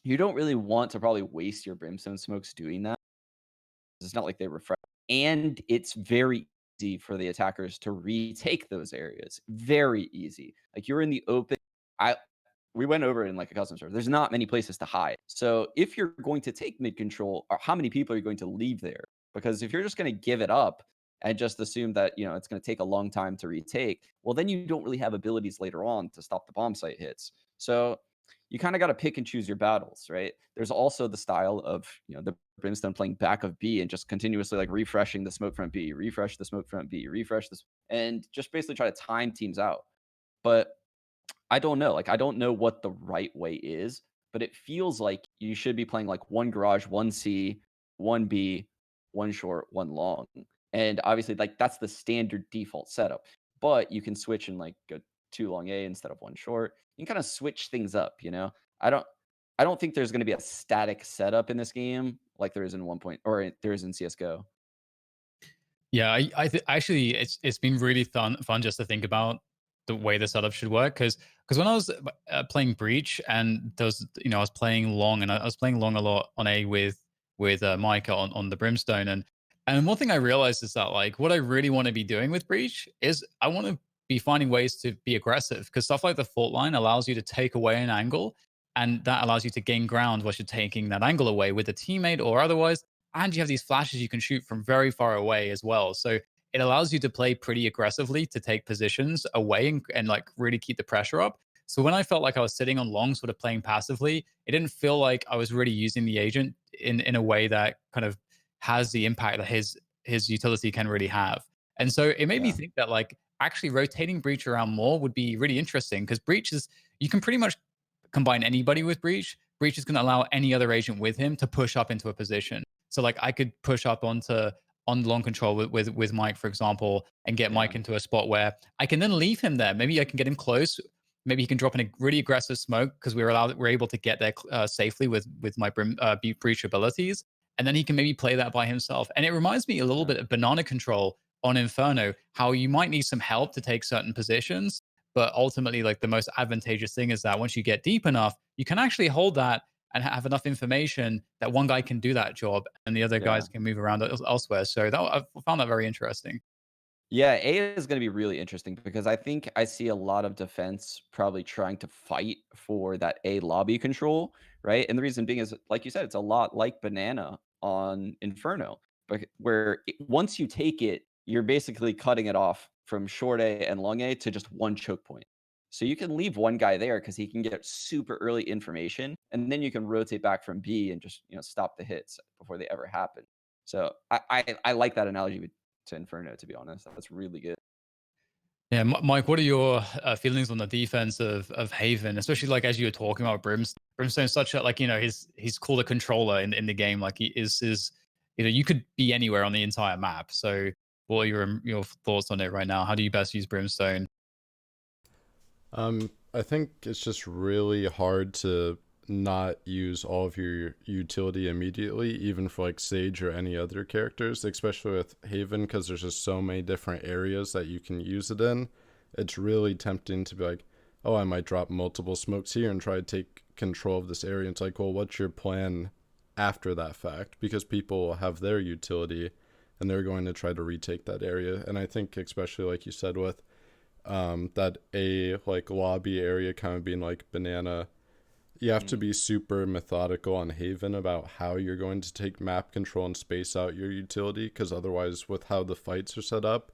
You don't really want to probably waste your Brimstone smokes doing that. It's not like they refresh. And it's very easy for the attackers to retake those areas. Very easy. Like you're in the open. We went over it in like a custom server. There's not many places to hide. So if you're going to take mid control, or how many people are you going to leave there? Because if you're just going to give it up and just assume that it's going to take a long time to retake, well, then you don't really have abilities later on to stop the bomb site hits. So you kind of got to pick and choose your battles, right? There's also the style of the Brimstone playing back of B and just continuously like refreshing the smoke front B, refresh the smoke front B, refresh this, and just basically try to time teams out. But I don't know. Like I don't know what the right way is, but it feels like you should be playing like one garage, one C, one B, one short, one long. And obviously like that's the standard default setup. But you can switch and like go two long A instead of one short. You can kind of switch things up, I don't think there's going to be a static setup in this game like there is in 1 or there is in CS:GO. Yeah, actually, it's been really fun just to think about the way the setup should work. Because when I was playing Breach and there was I was playing long and I was playing long a lot on A with Micah on the Brimstone and one thing I realized is that like what I really want to be doing with Breach is I want to be finding ways to be aggressive because stuff like the fault line allows you to take away an angle and that allows you to gain ground while you're taking that angle away with a teammate or otherwise. And you have these flashes you can shoot from very far away as well. So it allows you to play pretty aggressively to take positions away and like really keep the pressure up. So when I felt like I was sitting on long, sort of playing passively, it didn't feel like I was really using the agent in a way that kind of has the impact that his utility can really have. And so it made me think that like actually rotating Breach around more would be really interesting because Breach is you can pretty much combine anybody with Breach. Breach is going to allow any other agent with him to push up into a position. So like I could push up on long control with Mike, for example, and get Mike into a spot where I can then leave him there. Maybe I can get him close. Maybe he can drop in a really aggressive smoke because we're able to get there safely with my breach abilities, and then he can maybe play that by himself. And it reminds me a little bit of banana control on Inferno, how you might need some help to take certain positions, but ultimately, like the most advantageous thing is that once you get deep enough, you can actually hold that and have enough information that one guy can do that job and the other Yeah. guys can move around elsewhere. So that I found that very interesting. Yeah, A is going to be really interesting because I think I see a lot of defense probably trying to fight for that A lobby control, right? And the reason being is, like you said, it's a lot like Banana on Inferno, but where once you take it, you're basically cutting it off from short A and long A to just one choke point. So you can leave one guy there because he can get super early information, and then you can rotate back from B and just stop the hits before they ever happen. So I like that analogy to Inferno, to be honest. That's really good. Yeah, Mike, what are your feelings on the defense of Haven, especially like as you were talking about Brimstone? Brimstone's such a like he's called a controller in the game. Like he is you could be anywhere on the entire map. So what are your thoughts on it right now? How do you best use Brimstone? I think it's just really hard to not use all of your utility immediately, even for like Sage or any other characters, especially with Haven, because there's just so many different areas that you can use it in. It's really tempting to be like, oh, I might drop multiple smokes here and try to take control of this area. It's like, well, what's your plan after that fact? Because people have their utility and they're going to try to retake that area. And I think especially like you said with that A like lobby area kind of being like Banana, you have to be super methodical on Haven about how you're going to take map control and space out your utility, because otherwise with how the fights are set up,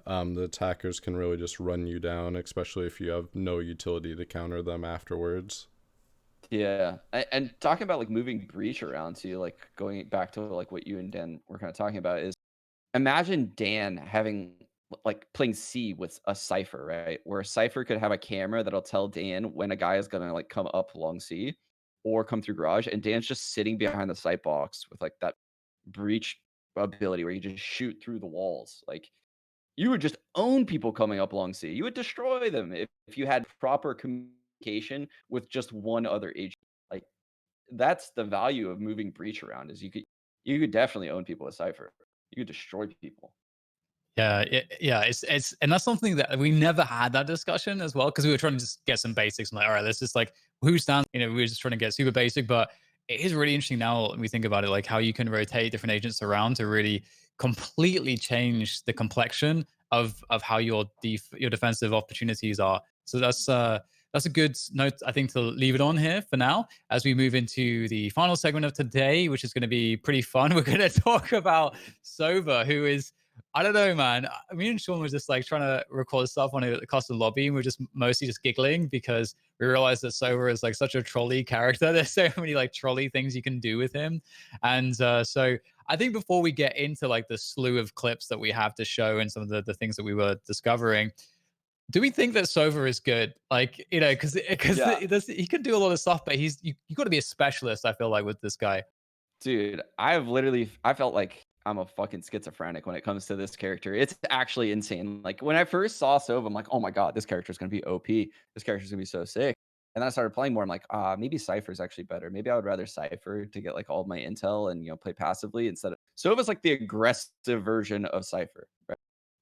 the attackers can really just run you down, especially if you have no utility to counter them afterwards. Yeah, and talking about like moving Breach around too, like going back to like what you and Dan were kind of talking about is imagine Dan having like playing C with a Cypher, right? Where a Cypher could have a camera that'll tell Dan when a guy is gonna like come up long C or come through garage, and Dan's just sitting behind the sight box with like that breach ability where you just shoot through the walls. Like you would just own people coming up long C. You would destroy them if you had proper communication with just one other agent. Like that's the value of moving breach around is you could definitely own people with Cypher. You could destroy people. Yeah, yeah, it's and that's something that we never had that discussion as well because we were trying to just get some basics. I'm like, all right, let's just like who stands. We were just trying to get super basic, but it is really interesting now when we think about it, like how you can rotate different agents around to really completely change the complexion of how your defensive opportunities are. So that's a good note, I think, to leave it on here for now as we move into the final segment of today, which is going to be pretty fun. We're going to talk about Sova, who is I don't know, man. Me and Sean were just like trying to record stuff on a custom lobby, and we're just mostly just giggling because we realized that Sova is like such a trolley character. There's so many like trolley things you can do with him, and so I think before we get into like the slew of clips that we have to show and some of the things that we were discovering, do we think that Sova is good? Like because Yeah. he can do a lot of stuff, but you got to be a specialist. I feel like with this guy. Dude, I felt like I'm a fucking schizophrenic when it comes to this character. It's actually insane. Like when I first saw Sova, I'm like, oh my god, this character is gonna be OP. This character is gonna be so sick. And then I started playing more. I'm like, maybe Cypher's actually better. Maybe I would rather Cypher to get like all of my intel and play passively instead of Sova's like the aggressive version of Cypher, right?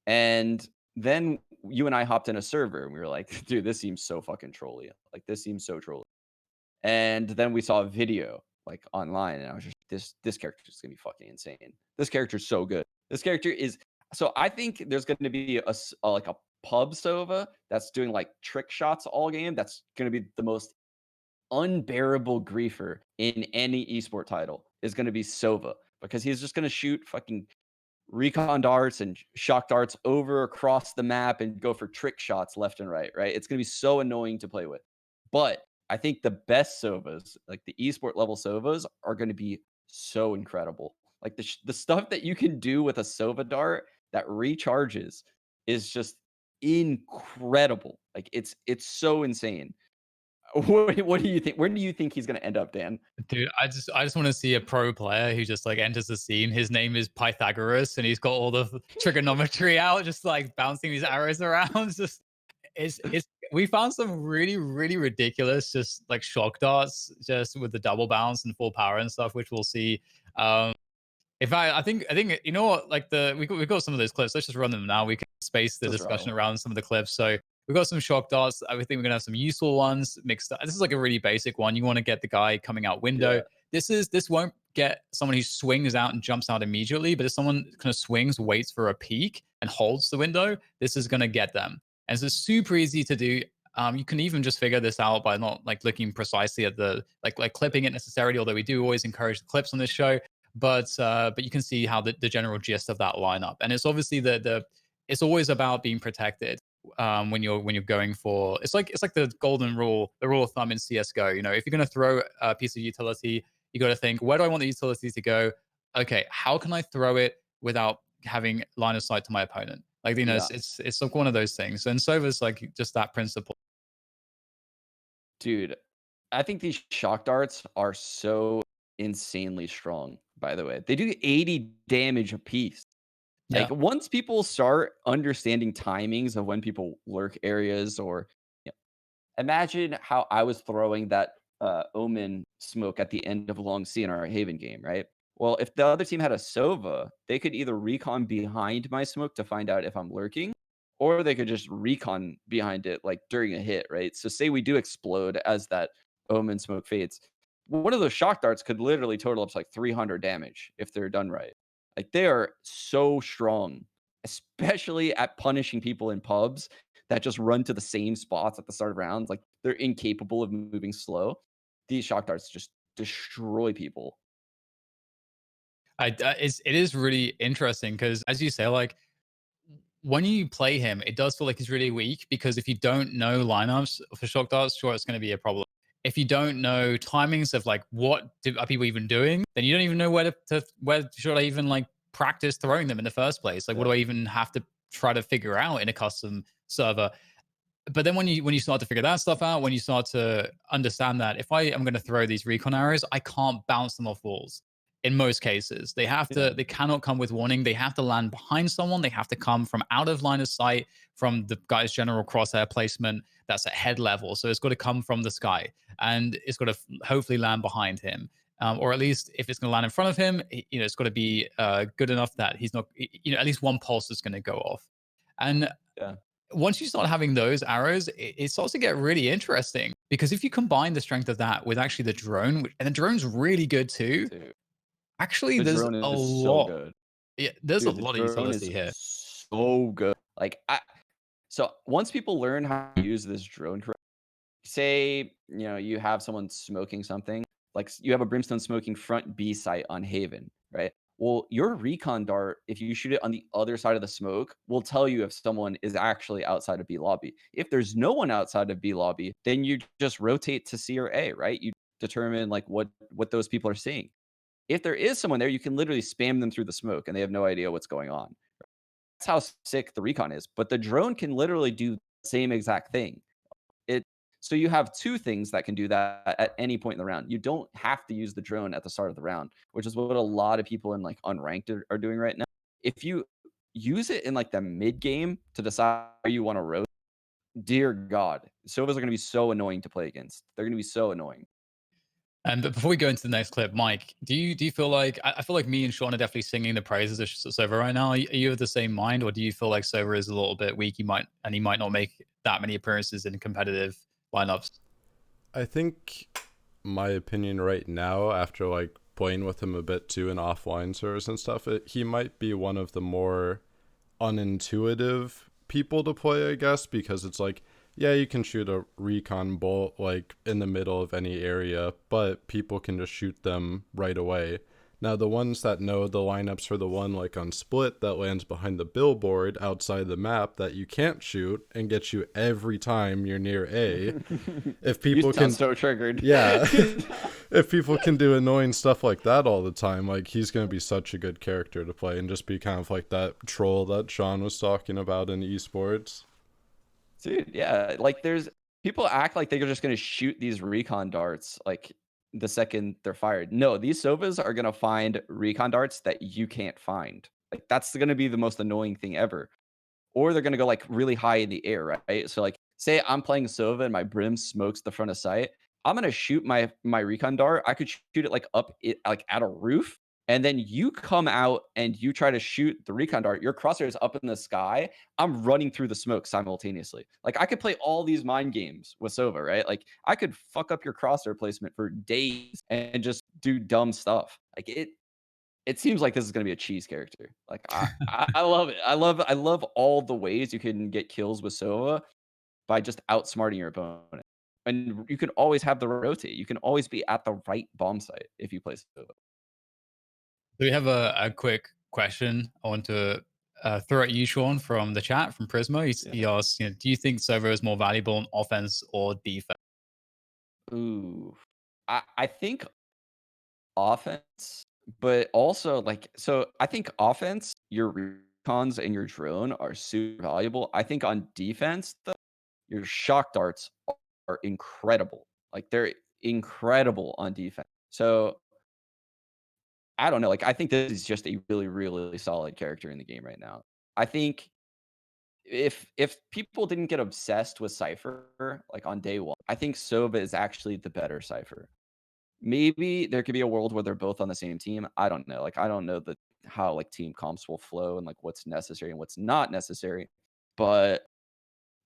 And then you and I hopped in a server and we were like, dude, this seems so fucking trolly. Like this seems so trolly. And then we saw a video like online, and I was just this character is gonna be fucking insane. This character is so good. This character is so I think there's gonna be like a pub Sova that's doing like trick shots all game. That's gonna be the most unbearable griefer in any esport title is gonna be Sova because he's just gonna shoot fucking recon darts and shock darts over across the map and go for trick shots left and right, right? It's going to be so annoying to play with. But I think the best Sovas, like the esport level Sovas, are going to be so incredible. Like the stuff that you can do with a Sova dart that recharges is just incredible. Like it's so insane. What do you think? Where do you think he's going to end up, Dan? Dude, I just want to see a pro player who just like enters the scene. His name is Pythagoras, and he's got all the trigonometry out, just like bouncing these arrows around. Just it's we found some really ridiculous, just like shock darts, just with the double bounce and full power and stuff, which we'll see. In fact, I think you know what, like we got some of those clips. Let's just run them now. We can space the Let's roll. discussion around some of the clips. So we've got some shock darts. I think we're gonna have some useful ones mixed up. This is like a really basic one. You want to get the guy coming out window. Yeah. This won't get someone who swings out and jumps out immediately, but if someone kind of swings, waits for a peek, and holds the window, this is gonna get them. And so it's super easy to do. You can even just figure this out by not like looking precisely at the like clipping it necessarily, although we do always encourage the clips on this show. But you can see how the general gist of that lineup, and it's obviously the it's always about being protected when you're going for it's like the golden rule, the rule of thumb in CS:GO. You know, if you're going to throw a piece of utility, you got to think, where do I want the utility to go? Okay, how can I throw it without having line of sight to my opponent? Like, you know, Yeah. it's like one of those things. And Sova's like just that principle. Dude, I think these shock darts are so insanely strong, by the way. They do 80 damage a piece. Yeah. Like once people start understanding timings of when people lurk areas or imagine how I was throwing that Omen smoke at the end of Long C in our Haven game, right? Well, if the other team had a Sova, they could either recon behind my smoke to find out if I'm lurking, or they could just recon behind it like during a hit, right? So say we do explode as that Omen smoke fades. One of those shock darts could literally total up to like 300 damage if they're done right. Like they are so strong, especially at punishing people in pubs that just run to the same spots at the start of rounds. Like they're incapable of moving slow. These shock darts just destroy people. It is really interesting because, as you say, like when you play him, it does feel like he's really weak because if you don't know lineups for shock darts, sure, it's going to be a problem. If you don't know timings of like are people even doing, then you don't even know where should I even like practice throwing them in the first place. Like, what do I even have to try to figure out in a custom server? But then when you start to figure that stuff out, when you start to understand that if I am going to throw these recon arrows, I can't bounce them off walls. In most cases, they cannot come with warning. They have to land behind someone. They have to come from out of line of sight from the guy's general crosshair placement. That's at head level, so it's got to come from the sky, and it's got to hopefully land behind him, or at least if it's going to land in front of him, it's got to be good enough that he's not, at least one pulse is going to go off, and Yeah. once you start having those arrows, it starts to get really interesting because if you combine the strength of that with actually the drone, and the drone's really good too. Dude, Actually, the there's drone a is so lot. good. Yeah, there's a Dude, the lot of drone is utility here. so good. Like so once people learn how to use this drone correctly, say, you have someone smoking something, like you have a brimstone smoking front B site on Haven, right? Well, your recon dart, if you shoot it on the other side of the smoke, will tell you if someone is actually outside of B lobby. If there's no one outside of B lobby, then you just rotate to C or A, right? You determine like what those people are seeing. If there is someone there, you can literally spam them through the smoke and they have no idea what's going on. That's how sick the recon is. But the drone can literally do the same exact thing. So you have two things that can do that at any point in the round. You don't have to use the drone at the start of the round, which is what a lot of people in like unranked are doing right now. If you use it in like the mid game to decide where you want to rotate, dear God, Sovas are going to be so annoying to play against. They're going to be so annoying. But before we go into the next clip, Mike, do you feel like I feel like me and Sean are definitely singing the praises of Sova right now? Are you of the same mind, or do you feel like Sova is a little bit weak? He might not make that many appearances in competitive lineups. I think my opinion right now, after like playing with him a bit too in offline servers and stuff, he might be one of the more unintuitive people to play, I guess, because it's like, yeah, you can shoot a recon bolt like in the middle of any area, but people can just shoot them right away. Now, the ones that know the lineups for the one like on Split that lands behind the billboard outside the map that you can't shoot and gets you every time you're near A. If people you sound so triggered. Yeah. If people can do annoying stuff like that all the time, like he's going to be such a good character to play and just be kind of like that troll that Sean was talking about in esports. Dude, yeah. Like there's people act like they're just going to shoot these recon darts like the second they're fired. No, these Sovas are going to find recon darts that you can't find. Like that's going to be the most annoying thing ever. Or they're going to go like really high in the air, right? So like say I'm playing Sova and my brim smokes the front of sight. I'm going to shoot my recon dart. I could shoot it like up like at a roof and then you come out and you try to shoot the recon dart, your crosshair is up in the sky. I'm running through the smoke simultaneously. Like I could play all these mind games with Sova, right? Like I could fuck up your crosshair placement for days and just do dumb stuff. Like it seems like this is going to be a cheese character. Like I love it. I love all the ways you can get kills with Sova by just outsmarting your opponent. And you can always have the rotate. You can always be at the right bomb site if you play Sova. Do we have a quick question I want to throw at you, Sean, from the chat from Prisma? He asks, do you think Sova is more valuable in offense or defense? Ooh. I think offense, but also so I think offense, your recons and your drone are super valuable. I think on defense, though, your shock darts are incredible. Like they're incredible on defense. So I don't know. Like I think this is just a really, really solid character in the game right now. I think if people didn't get obsessed with Cypher like on day one, I think Sova is actually the better Cypher. Maybe there could be a world where they're both on the same team. I don't know. Like I don't know how like team comps will flow and like what's necessary and what's not necessary. But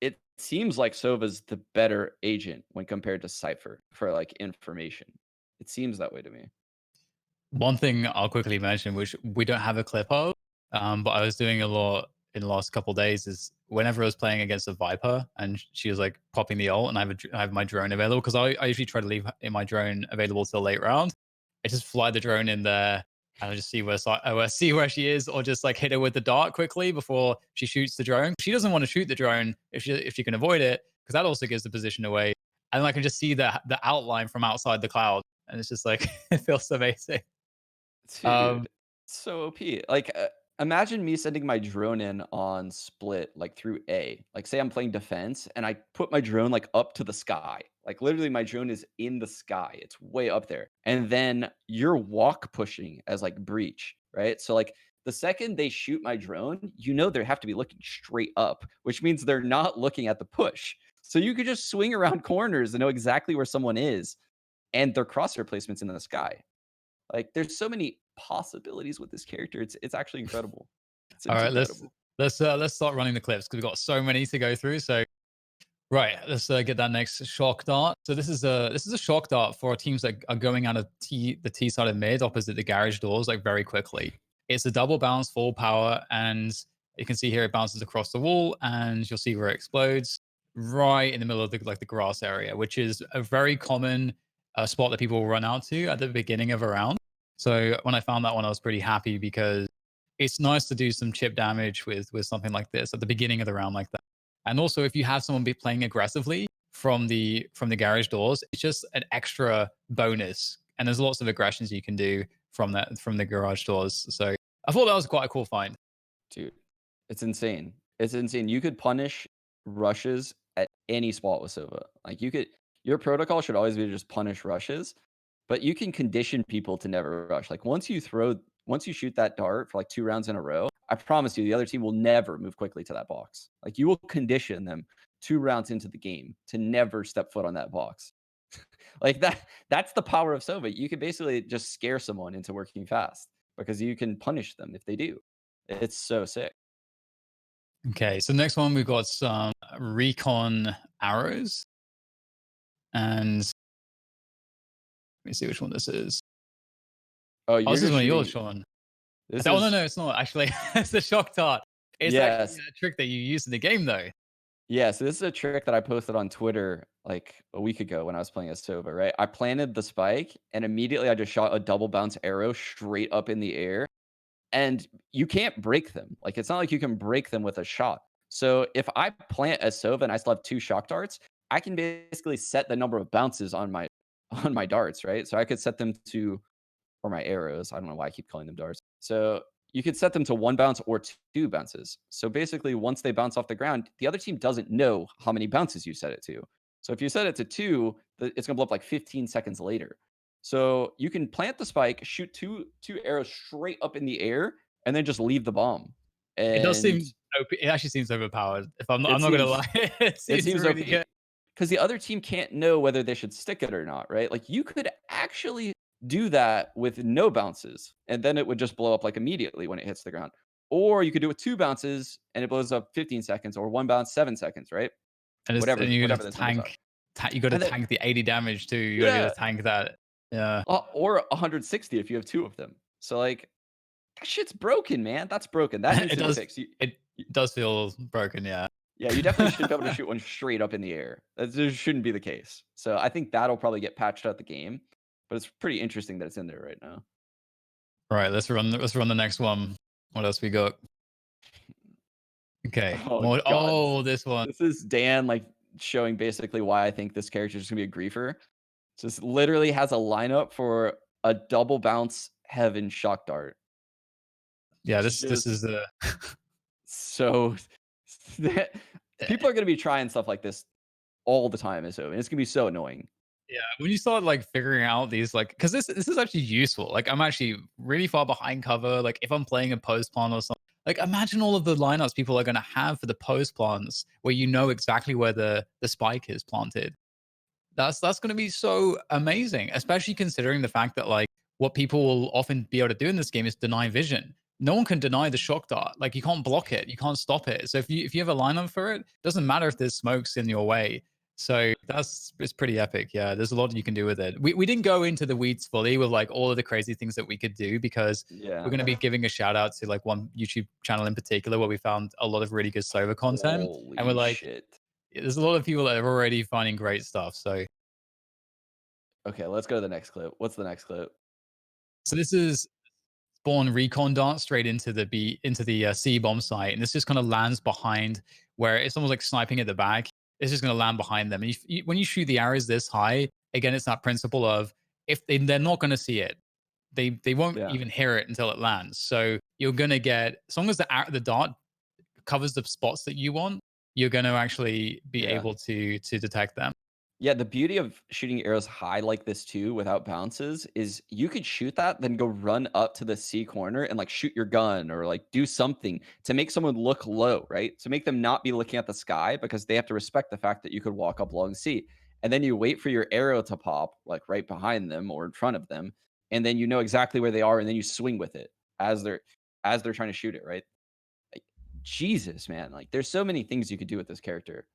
it seems like Sova's the better agent when compared to Cypher for like information. It seems that way to me. One thing I'll quickly mention, which we don't have a clip of, but I was doing a lot in the last couple of days, is whenever I was playing against a Viper and she was like popping the ult and I have my drone available, because I usually try to leave in my drone available till late round. I just fly the drone in there and I just see where she is, or just like hit her with the dart quickly before she shoots the drone. She doesn't want to shoot the drone if she can avoid it, because that also gives the position away. And I can just see the outline from outside the cloud, and it's just like it feels amazing. Dude, so OP. Like, imagine me sending my drone in on split, like through A. Like, say I'm playing defense and I put my drone like up to the sky. Like, literally, my drone is in the sky. It's way up there. And then you're walk pushing as like breach, right? So, like, the second they shoot my drone, they have to be looking straight up, which means they're not looking at the push. So you could just swing around corners and know exactly where someone is, and their crosshair placement's in the sky. Like, there's so many possibilities with this character. It's actually incredible. It's All right, incredible. let's start running the clips because we've got so many to go through. So, right, let's get that next shock dart. So this is a shock dart for teams that are going out of the T side of mid opposite the garage doors like very quickly. It's a double bounce, full power, and you can see here it bounces across the wall, and you'll see where it explodes right in the middle of the grass area, which is a very common spot that people will run out to at the beginning of a round. So when I found that one, I was pretty happy because it's nice to do some chip damage with something like this at the beginning of the round like that. And also, if you have someone be playing aggressively from the garage doors, it's just an extra bonus. And there's lots of aggressions you can do from the garage doors. So I thought that was quite a cool find. Dude, it's insane. It's insane. You could punish rushes at any spot with Sova. Like, your protocol should always be to just punish rushes, but you can condition people to never rush. Like, once you shoot that dart for like 2 rounds in a row, I promise you the other team will never move quickly to that box. Like, you will condition them 2 rounds into the game to never step foot on that box. Like, that's the power of Sova. You can basically just scare someone into working fast because you can punish them if they do. It's so sick. Okay, so next one we've got some recon arrows, and let me see which one this is. Oh, This is one of yours, shooting. Sean. This Oh, is no, it's not actually. It's the shock dart. It's Yes. actually a trick that you use in the game, though. Yeah, so this is a trick that I posted on Twitter like a week ago when I was playing as Sova, right? I planted the spike and immediately I just shot a double bounce arrow straight up in the air. And you can't break them. Like, it's not like you can break them with a shot. So if I plant a Sova and I still have 2 shock darts, I can basically set the number of bounces on my on my darts, right? So I could set them to, or my arrows. I don't know why I keep calling them darts. So you could set them to 1 bounce or 2 bounces. So basically, once they bounce off the ground, the other team doesn't know how many bounces you set it to. So if you set it to 2, it's gonna blow up like 15 seconds later. So you can plant the spike, shoot two arrows straight up in the air, and then just leave the bomb. It does And seem it actually seems overpowered. If I'm it not gonna seems lie, it it seems seems really OP good. because the other team can't know whether they should stick it or not, right? Like, you could actually do that with no bounces, and then it would just blow up like immediately when it hits the ground. Or you could do it with 2 bounces and it blows up 15 seconds, or 1 bounce 7 seconds, right? And it's Whatever and you got whatever to those numbers are. you got to And then tank the 80 damage too. You got to yeah, tank that. Yeah, or 160 if you have 2 of them. So, like, that shit's broken, man. That's broken. That needs it to be does. fixed. It does feel broken. Yeah. Yeah, you definitely should be able to shoot one straight up in the air. That just shouldn't be the case. So I think that'll probably get patched out the game, but it's pretty interesting that it's in there right now. All right, let's run the next one. What else we got? Okay. Oh More, god. oh, this one. This is Dan like showing basically why I think this character is just gonna be a griefer. Just literally has a lineup for a double bounce heaven shock dart. Yeah, this Just is so people are gonna be trying stuff like this all the time, and so it's gonna be so annoying. yeah. When you start like figuring out these like, because this is actually useful. Like I'm actually really far behind cover. Like if I'm playing a post plant or something, like imagine all of the lineups people are going to have for the post plants where you know exactly where the spike is planted. That's going to be so amazing, especially considering the fact that like what people will often be able to do in this game is deny vision. No one can deny the shock dart. Like you can't block it, you can't stop it. So if you have a lineup for it, doesn't matter if there's smokes in your way. So it's pretty epic. Yeah, there's a lot you can do with it. We didn't go into the weeds fully with like all of the crazy things that we could do because Yeah. we're going to be giving a shout out to like one YouTube channel in particular where we found a lot of really good Sova content, Holy and we're like, shit. there's a lot of people that are already finding great stuff. So Okay, let's go to the next clip. What's the next clip? this is spawn recon dart straight into the C bomb site, and this just kind of lands behind where it's almost like sniping at the back. It's just going to land behind them. And when you shoot the arrows this high, again, it's that principle of if they're not going to see it, they won't Yeah. even hear it until it lands. So you're going to get, as long as the dart covers the spots that you want, you're going to actually be Yeah. able to detect them. Yeah, the beauty of shooting arrows high like this too without bounces is you could shoot that, then go run up to the C corner and like shoot your gun or like do something to make someone look low, right? To make them not be looking at the sky because they have to respect the fact that you could walk up along C. And then you wait for your arrow to pop like right behind them or in front of them, and then you know exactly where they are, and then you swing with it as they're trying to shoot it, right? Like, Jesus, man, like there's so many things you could do with this character.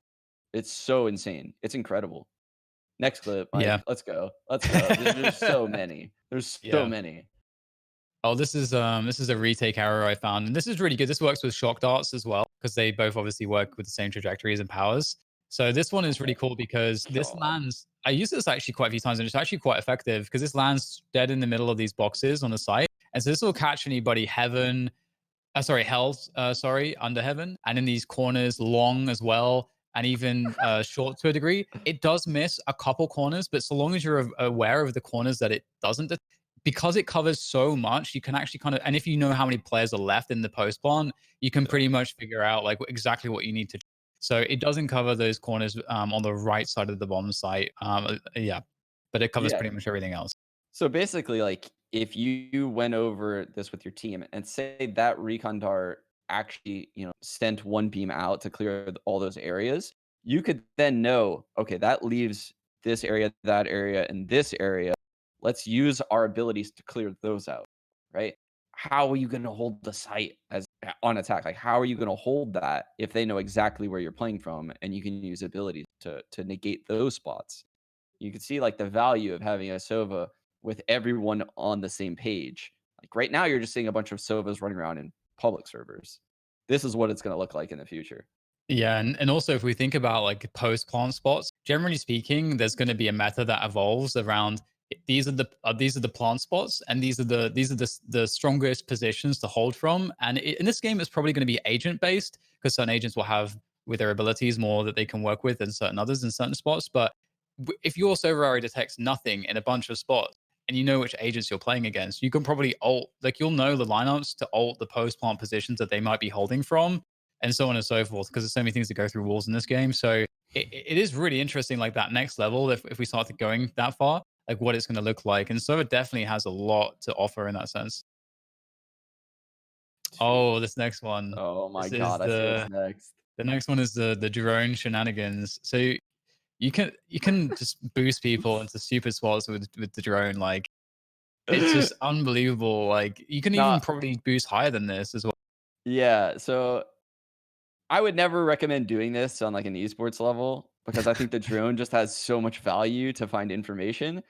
It's so insane. It's incredible. Next clip, Yeah. Mike. Let's go. Let's go. There's so many. There's so Yeah. many. Oh, this is a retake arrow I found, and this is really good. This works with shock darts as well because they both obviously work with the same trajectories and powers. So this one is really cool because this God. lands. I use this actually quite a few times, and it's actually quite effective because this lands dead in the middle of these boxes on the site, and so this will catch anybody heaven, hell, under heaven, and in these corners long as well, and even short to a degree. It does miss a couple corners, but so long as you're aware of the corners that it doesn't, because it covers so much, you can actually kind of, and if you know how many players are left in the post plant, you can pretty much figure out like exactly what you need to. So it doesn't cover those corners on the right side of the bomb site. Yeah, but it covers Yeah. pretty much everything else. So basically, like if you went over this with your team and say that recon dart actually, sent one beam out to clear all those areas, you could then know, okay, that leaves this area, that area, and this area. Let's use our abilities to clear those out, right? How are you going to hold the site as on attack? Like, how are you going to hold that if they know exactly where you're playing from and you can use abilities to negate those spots? You can see like the value of having a Sova with everyone on the same page. Like right now, you're just seeing a bunch of Sovas running around in public servers. This is what it's going to look like in the future. Yeah, and also if we think about like post plant spots, generally speaking, there's going to be a meta that evolves around these are the plant spots, and these are the strongest positions to hold from. And in this game, it's probably going to be agent based because certain agents will have with their abilities more that they can work with than certain others in certain spots. But if your server area detects nothing in a bunch of spots and you know which agents you're playing against, you can probably ult, like you'll know the lineups to ult the post plant positions that they might be holding from, and so on and so forth, because there's so many things that go through walls in this game. So it is really interesting, like that next level, if we start going that far, like what it's going to look like. And so it definitely has a lot to offer in that sense. Oh, this next one. Oh my This is god, I see what's next. the next one is the drone shenanigans. So you can just boost people into super spots with the drone. Like It's just unbelievable. Like you can Nah, even probably boost higher than this as well. yeah, so I would never recommend doing this on like an esports level because I think the drone just has so much value to find information.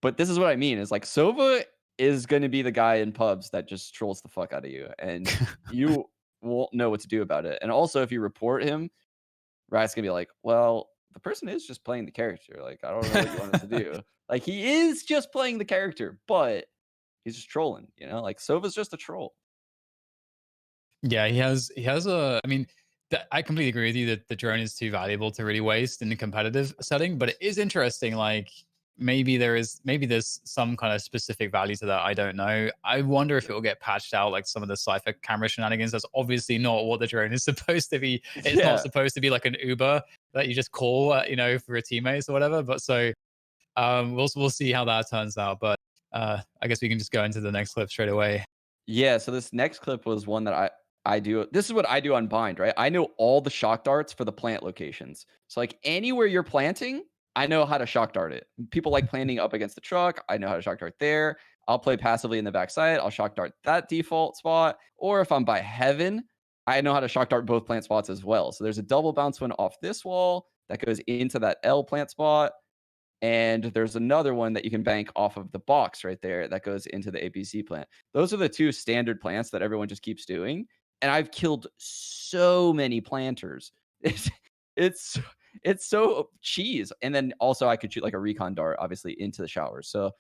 But this is what I mean is like Sova is going to be the guy in pubs that just trolls the fuck out of you and you won't know what to do about it. And also if you report him, Riot's going to be like, well, the person is just playing the character. Like, I don't know what you want us to do. Like, he is just playing the character, but he's just trolling, you know? Like, Sova's just a troll. Yeah, he has a. I mean, I completely agree with you that the drone is too valuable to really waste in a competitive setting. But it is interesting. Like maybe there's some kind of specific value to that. I don't know. I wonder if it will get patched out like some of the Cypher camera shenanigans. That's obviously not what the drone is supposed to be. It's not Yeah. supposed to be like an Uber that you just call, for your teammates or whatever. But so we'll see how that turns out. But I guess we can just go into the next clip straight away. Yeah, so this next clip was one that I do. This is what I do on Bind, right? I know all the shock darts for the plant locations. So like anywhere you're planting, I know how to shock dart it. People like planting up against the truck. I know how to shock dart there. I'll play passively in the backside. I'll shock dart that default spot. Or if I'm by heaven, I know how to shock dart both plant spots as well. So there's a double bounce one off this wall that goes into that L plant spot. And there's another one that you can bank off of the box right there that goes into the APC plant. Those are the two standard plants that everyone just keeps doing. And I've killed so many planters. It's it's it's so cheese. And then also I could shoot like a recon dart, obviously, into the showers. So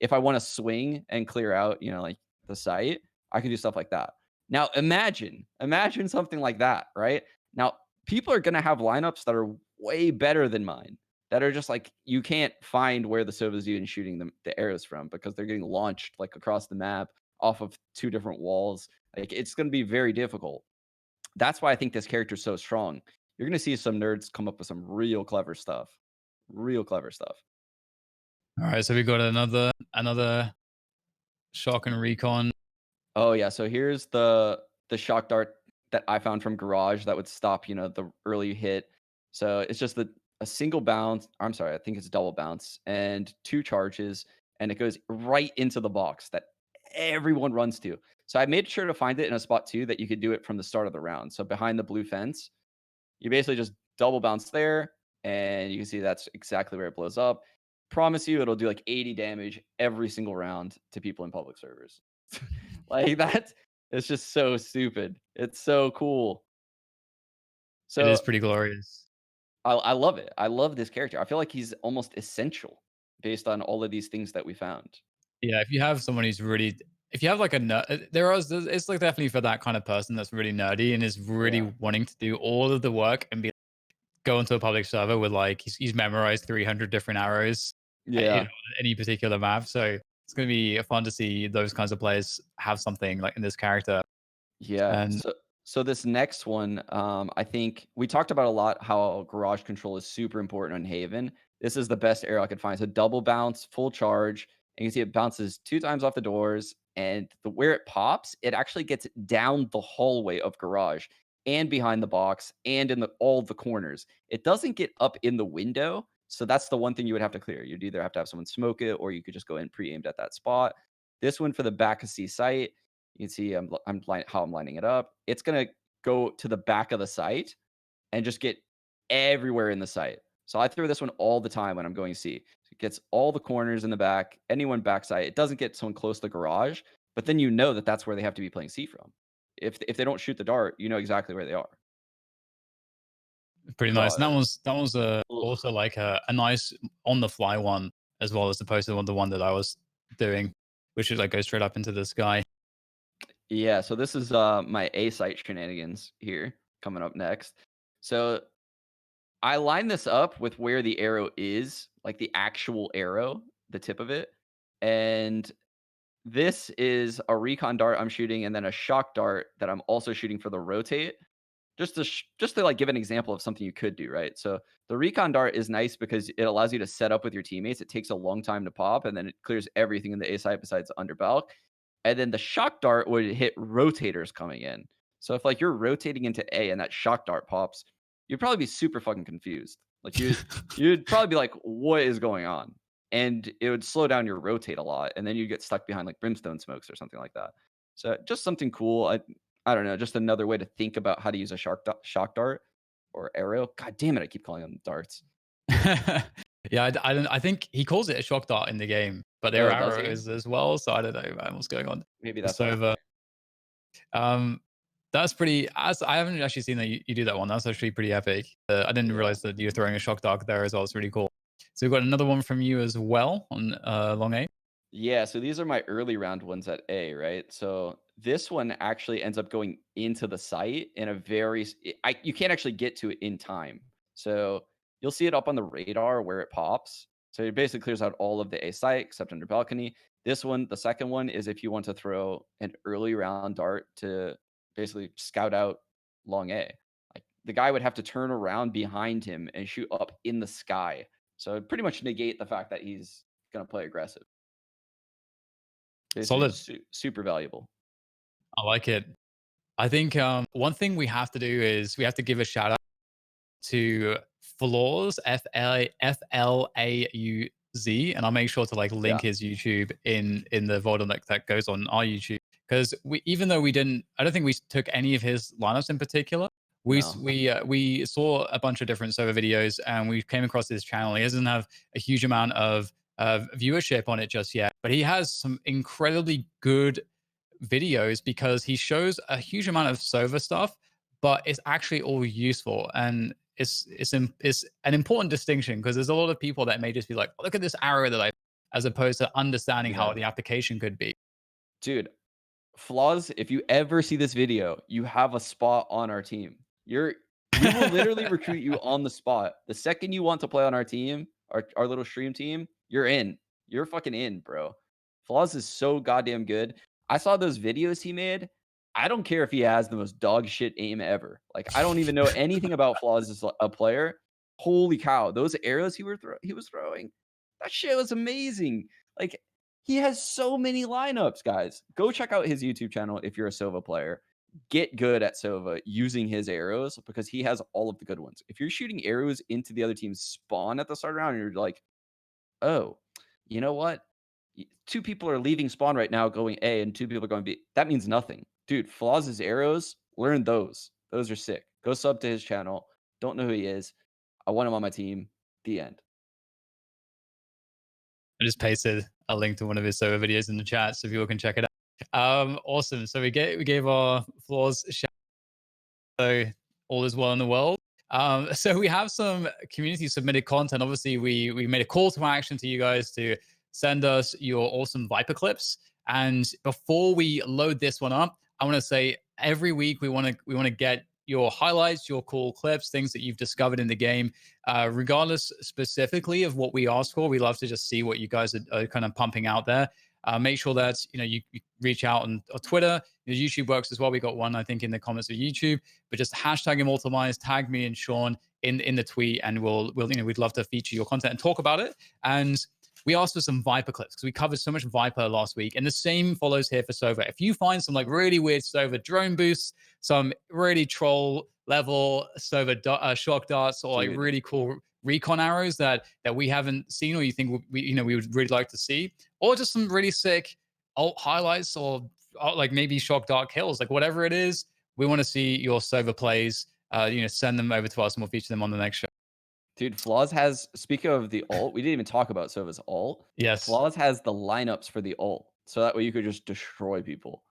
if I want to swing and clear out, like the site, I can do stuff like that. Now imagine something like that, right? Now people are gonna have lineups that are way better than mine that are just like you can't find where the Sova's even shooting the arrows from because they're getting launched like across the map off of two different walls. Like it's gonna be very difficult. That's why I think this character is so strong. You're gonna see some nerds come up with some real clever stuff. Real clever stuff. All right, so we got another shock and recon. Oh yeah, so here's the shock dart that I found from Garage that would stop, the early hit. So it's just a single bounce. I'm sorry, I think it's a double bounce and two charges, and it goes right into the box that everyone runs to. So I made sure to find it in a spot too that you could do it from the start of the round. So behind the blue fence, you basically just double bounce there, and you can see that's exactly where it blows up. Promise you, it'll do like 80 damage every single round to people in public servers. Like that, it's just so stupid. It's so cool. It So is pretty glorious. I love it. I love this character. I feel like he's almost essential based on all of these things that we found. Yeah, if you have someone who's really, if you have like a nerd, it's like definitely for that kind of person that's really nerdy and is really Yeah. wanting to do all of the work and be go into a public server with like he's memorized 300 different arrows, Yeah. any particular map. So it's going to be fun to see those kinds of players have something like in this character. Yeah. And So this next one, I think we talked about a lot how garage control is super important on Haven. This is the best arrow I could find. So double bounce, full charge, and you can see it bounces 2 times off the doors, and where it pops, it actually gets down the hallway of garage and behind the box and in all the corners. It doesn't get up in the window. So that's the one thing you would have to clear. You'd either have to have someone smoke it or you could just go in pre-aimed at that spot. This one for the back of C site, you can see how I'm lining it up. It's gonna go to the back of the site and just get everywhere in the site. So I throw this one all the time when I'm going C. So it gets all the corners in the back, anyone backside. It doesn't get someone close to the garage, but then you know that that's where they have to be playing C from. If they don't shoot the dart, you know exactly where they are. pretty nice. And So that was ugh. also like a nice on the fly one as well as opposed to the one that I was doing, which is like go straight up into the sky. Yeah, so this is my A site shenanigans here coming up next. So I line this up with where the arrow is, like the actual arrow, the tip of it. And this is a recon dart I'm shooting and then a shock dart that I'm also shooting for the rotate. Just to like give an example of something you could do, right? So the recon dart is nice because it allows you to set up with your teammates. It takes a long time to pop and then it clears everything in the A side besides under bulk. And then the shock dart would hit rotators coming in. So if like you're rotating into A and that shock dart pops, you'd probably be super fucking confused. Like you'd probably be like, what is going on? and it would slow down your rotate a lot, and then you get stuck behind like brimstone smokes or something like that. So just something cool. I don't know, just another way to think about how to use a shock dart or arrow. God damn it, I keep calling them darts. Yeah, I don't. I think he calls it a shock dart in the game, but there Oh, are does he? arrows as well. So I don't know, man, what's going on. Maybe that's So, why. that's pretty. As I haven't actually seen that you do that one. That's actually pretty epic. I didn't Yeah. realize that you're throwing a shock dart there as well. It's really cool. So we've got another one from you as well on long A. Yeah, so these are my early round ones at A, right? So this one actually ends up going into the site in a you can't actually get to it in time. So you'll see it up on the radar where it pops. So it basically clears out all of the A site except under balcony. This one, the second one, is if you want to throw an early round dart to basically scout out long A. Like the guy would have to turn around behind him and shoot up in the sky. So it'd pretty much negate the fact that he's gonna play aggressive. Basically, Solid. super valuable. I like it. I think one thing we have to do is we have to give a shout out to Flaws, Flauz, and I'll make sure to like link Yeah. his YouTube in the VOD that goes on our YouTube, because we, even though we didn't, I don't think we took any of his lineups in particular. No. We saw a bunch of different server videos and we came across his channel. He doesn't have a huge amount of viewership on it just yet, but he has some incredibly good videos because he shows a huge amount of Sova stuff, but it's actually all useful, and it's an important distinction because there's a lot of people that may just be like, look at this arrow that I, as opposed to understanding how Yeah. the application could be. Dude, Flaws, if you ever see this video, you have a spot on our team. We will literally recruit you on the spot. The second you want to play on our team, our little stream team, you're in. You're fucking in, bro. Flaws is so goddamn good. I saw those videos he made. I don't care if he has the most dog shit aim ever. Like I don't even know anything about Flaws as a player. Holy cow, those arrows he was throwing, that shit was amazing. Like he has so many lineups, guys. Go check out his YouTube channel if you're a Sova player. Get good at Sova using his arrows because he has all of the good ones. If you're shooting arrows into the other team's spawn at the start round and you're like, oh, you know what? Two people are leaving spawn right now going A and two people are going B. That means nothing. Dude, Flaws' arrows, learn those. Those are sick. Go sub to his channel. Don't know who he is. I want him on my team. The end. I just pasted a link to one of his Sova videos in the chat so people can check it out. Awesome. So we gave our Flaws shout, so all is well in the world. So we have some community submitted content. Obviously, we made a call to action to you guys to send us your awesome Viper clips. And before we load this one up, I want to say every week we want to get your highlights, your cool clips, things that you've discovered in the game, regardless specifically of what we ask for. We love to just see what you guys are kind of pumping out there. Make sure that you reach out on Twitter. YouTube works as well. We got one, I think, in the comments of YouTube. But just hashtag Immortal Minds, tag me and Sean in the tweet, and we'll we'd love to feature your content and talk about it. And we asked for some Viper clips because we covered so much Viper last week, and the same follows here for Sova. If you find some like really weird Sova drone boosts, some really troll level Sova shock darts, or like really cool recon arrows that we haven't seen, or you think we would really like to see, or just some really sick alt highlights, or like maybe shock dart kills, like whatever it is, we want to see your Sova plays. Send them over to us and we'll feature them on the next show. Dude, Flaws has, speaking of the ult, we didn't even talk about Sova's ult. Yes. Flaws has the lineups for the ult. So that way you could just destroy people.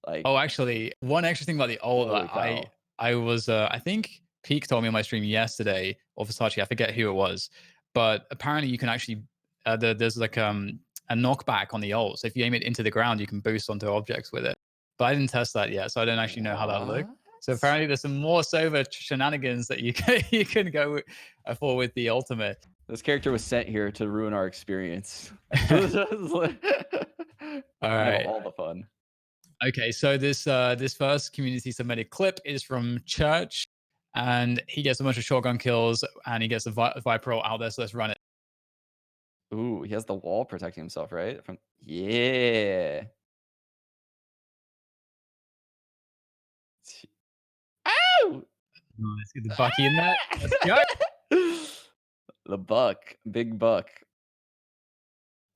Like, oh, actually, one extra thing about the ult that I was, I think Peak told me on my stream yesterday, or Versace, I forget who it was, but apparently you can actually, there's like a knockback on the ult. So if you aim it into the ground, you can boost onto objects with it. But I didn't test that yet, so I don't actually know how that looked. So apparently there's some more Sova shenanigans that you can go for with the ultimate. This character was sent here to ruin our experience. All right. All the fun. Okay, so this first community submitted clip is from Church, and he gets a bunch of shotgun kills, and he gets the Viper out there. So let's run it. Ooh, he has the wall protecting himself, right? Yeah. Ow! Nice, get the Bucky in there. Let's go. The buck, big buck.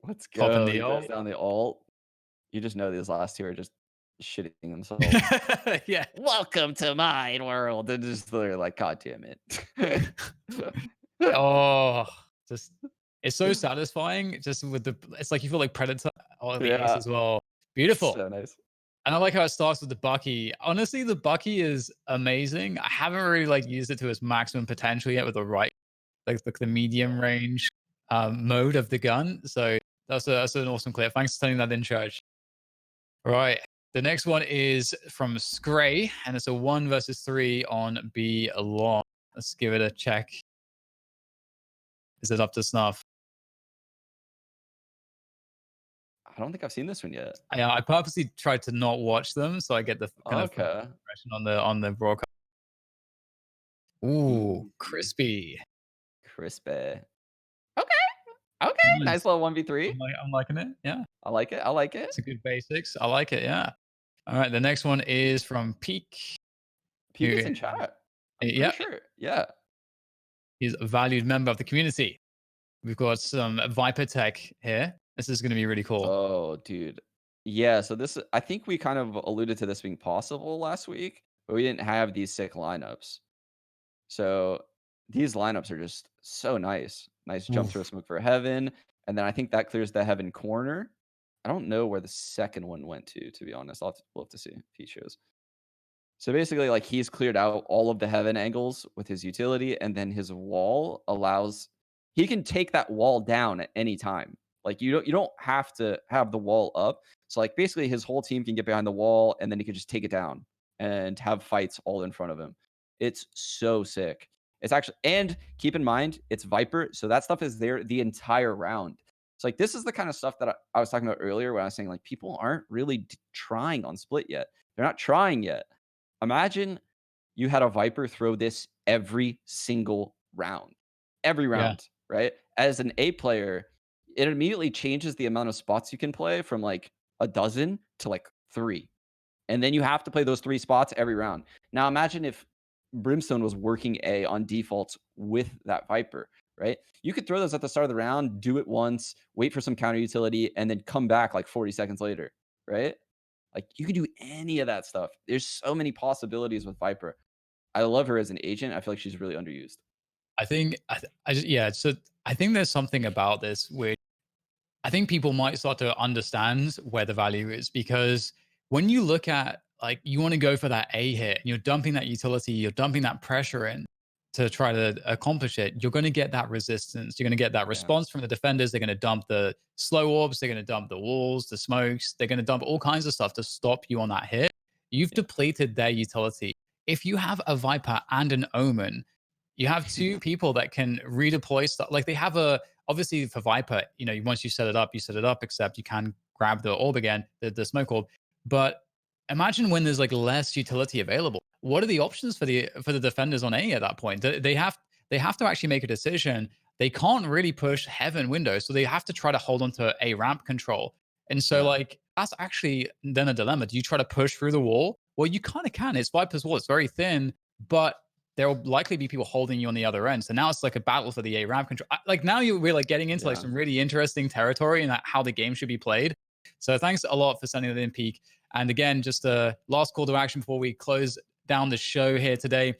Let's Popping go. the He goes ult. down the ult. You just know these last two are just shitting themselves. Yeah. Welcome to my world. And just they're like, God damn it. Oh, just it's so satisfying. Just with the, it's like you feel like Predator or the Ace Yeah. as well. Beautiful. So nice. And I like how it starts with the Bucky. Honestly, the Bucky is amazing. I haven't really like used it to its maximum potential yet with the right, like the medium range mode of the gun. So that's an awesome clip. Thanks for telling that in charge. Right. The next one is from Scray, and it's a 1 versus 3 on B long. Let's give it a check. Is it up to snuff? I don't think I've seen this one yet. I purposely tried to not watch them so I get the kind of Okay. impression on the broadcast. Ooh, crispy. Crispy. Okay. Okay. Nice. Nice little 1v3. I'm liking it. Yeah, I like it. I like it. it's a good basics. I like it. Yeah. All right. The next one is from Peak. Peek is who- in chat. I'm Yeah, pretty sure. Yeah. he's a valued member of the community. We've got some Viper tech here. This is going to be really cool. Oh, dude. Yeah, so this I think we kind of alluded to this being possible last week, but we didn't have these sick lineups. So these lineups are just so nice. Nice jump through a Oof. smoke for heaven. And then I think that clears the heaven corner. I don't know where the second one went to be honest. We'll have to see if he shows. So basically, like he's cleared out all of the heaven angles with his utility, and then his wall allows he can take that wall down at any time. Like you don't have to have the wall up. So like basically his whole team can get behind the wall and then he can just take it down and have fights all in front of him. It's so sick. It's actually, and keep in mind it's Viper, so that stuff is there the entire round. It's like this is the kind of stuff that I was talking about earlier when I was saying like people aren't really trying on split yet. They're not trying yet. Imagine you had a Viper throw this every single round. Every Yeah. round, right? As an A player, it immediately changes the amount of spots you can play from like a dozen to like 3. And then you have to play those 3 spots every round. Now imagine if Brimstone was working A on defaults with that Viper, right? You could throw those at the start of the round, do it once, wait for some counter utility, and then come back like 40 seconds later, right? Like you can do any of that stuff. There's so many possibilities with Viper. I love her as an agent. I feel like she's really underused. I think I just, yeah. So I think there's something about this which I think people might start to understand where the value is, because when you look at, like, you want to go for that A hit and you're dumping that utility, you're dumping that pressure in to try to accomplish it, you're going to get that resistance. You're going to get that response from the defenders. They're going to dump the slow orbs. They're going to dump the walls, the smokes. They're going to dump all kinds of stuff to stop you on that hit. You've depleted their utility. If you have a Viper and an Omen, you have two people that can redeploy stuff. Like they have a, obviously for Viper, you know, once you set it up, except you can grab the orb again, the smoke orb. But imagine when there's like less utility available. What are the options for the defenders on A at that point? They have to actually make a decision. They can't really push heaven windows, so they have to try to hold on to a ramp control. And so like that's actually then a dilemma. Do you try to push through the wall? Well, you kind of can. It's Viper's wall. It's very thin, but there will likely be people holding you on the other end. So now it's like a battle for the A ramp control. Like now we're like getting into like some really interesting territory and how the game should be played. So thanks a lot for sending that in, Peak. And again, just a last call to action before we close down the show here today.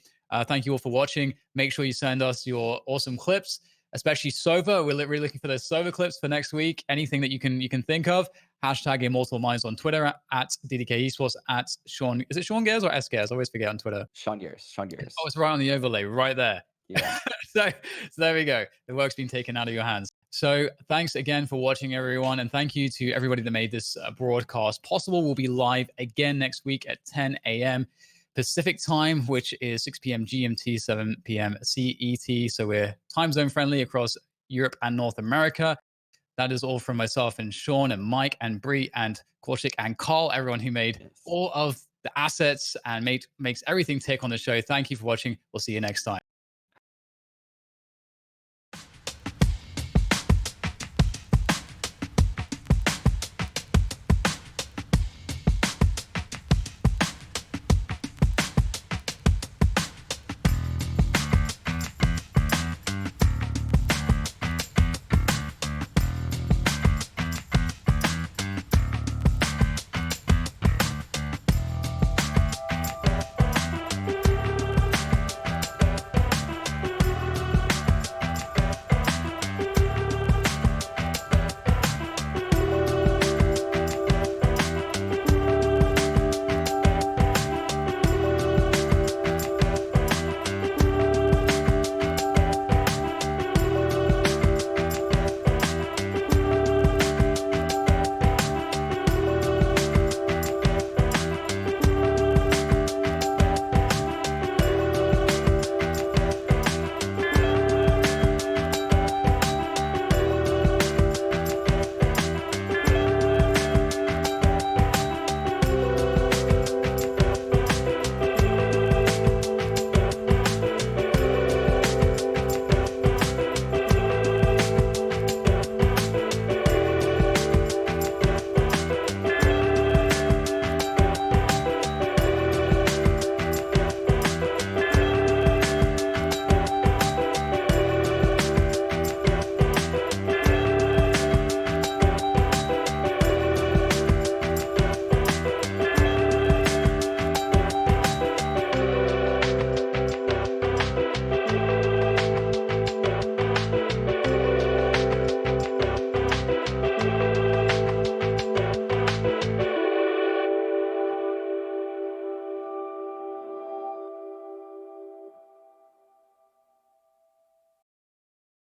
Thank you all for watching. Make sure you send us your awesome clips, especially Sova. We're really looking for those Sova clips for next week. Anything that you can think of. Hashtag Immortal Minds on Twitter at DDK Esports at Sean. Is it Sean Gares or sgares? I always forget on Twitter. Sean Gares. Oh, it's right on the overlay, right there. Yeah. So there we go. The work's been taken out of your hands. So thanks again for watching, everyone. And thank you to everybody that made this broadcast possible. We'll be live again next week at 10 a.m. Pacific time, which is 6 p.m. GMT, 7 p.m. CET. So we're time zone friendly across Europe and North America. That is all from myself and Sean and Mike and Bree and Korshik and Carl, everyone who made all of the assets and makes everything tick on the show. Thank you for watching. We'll see you next time.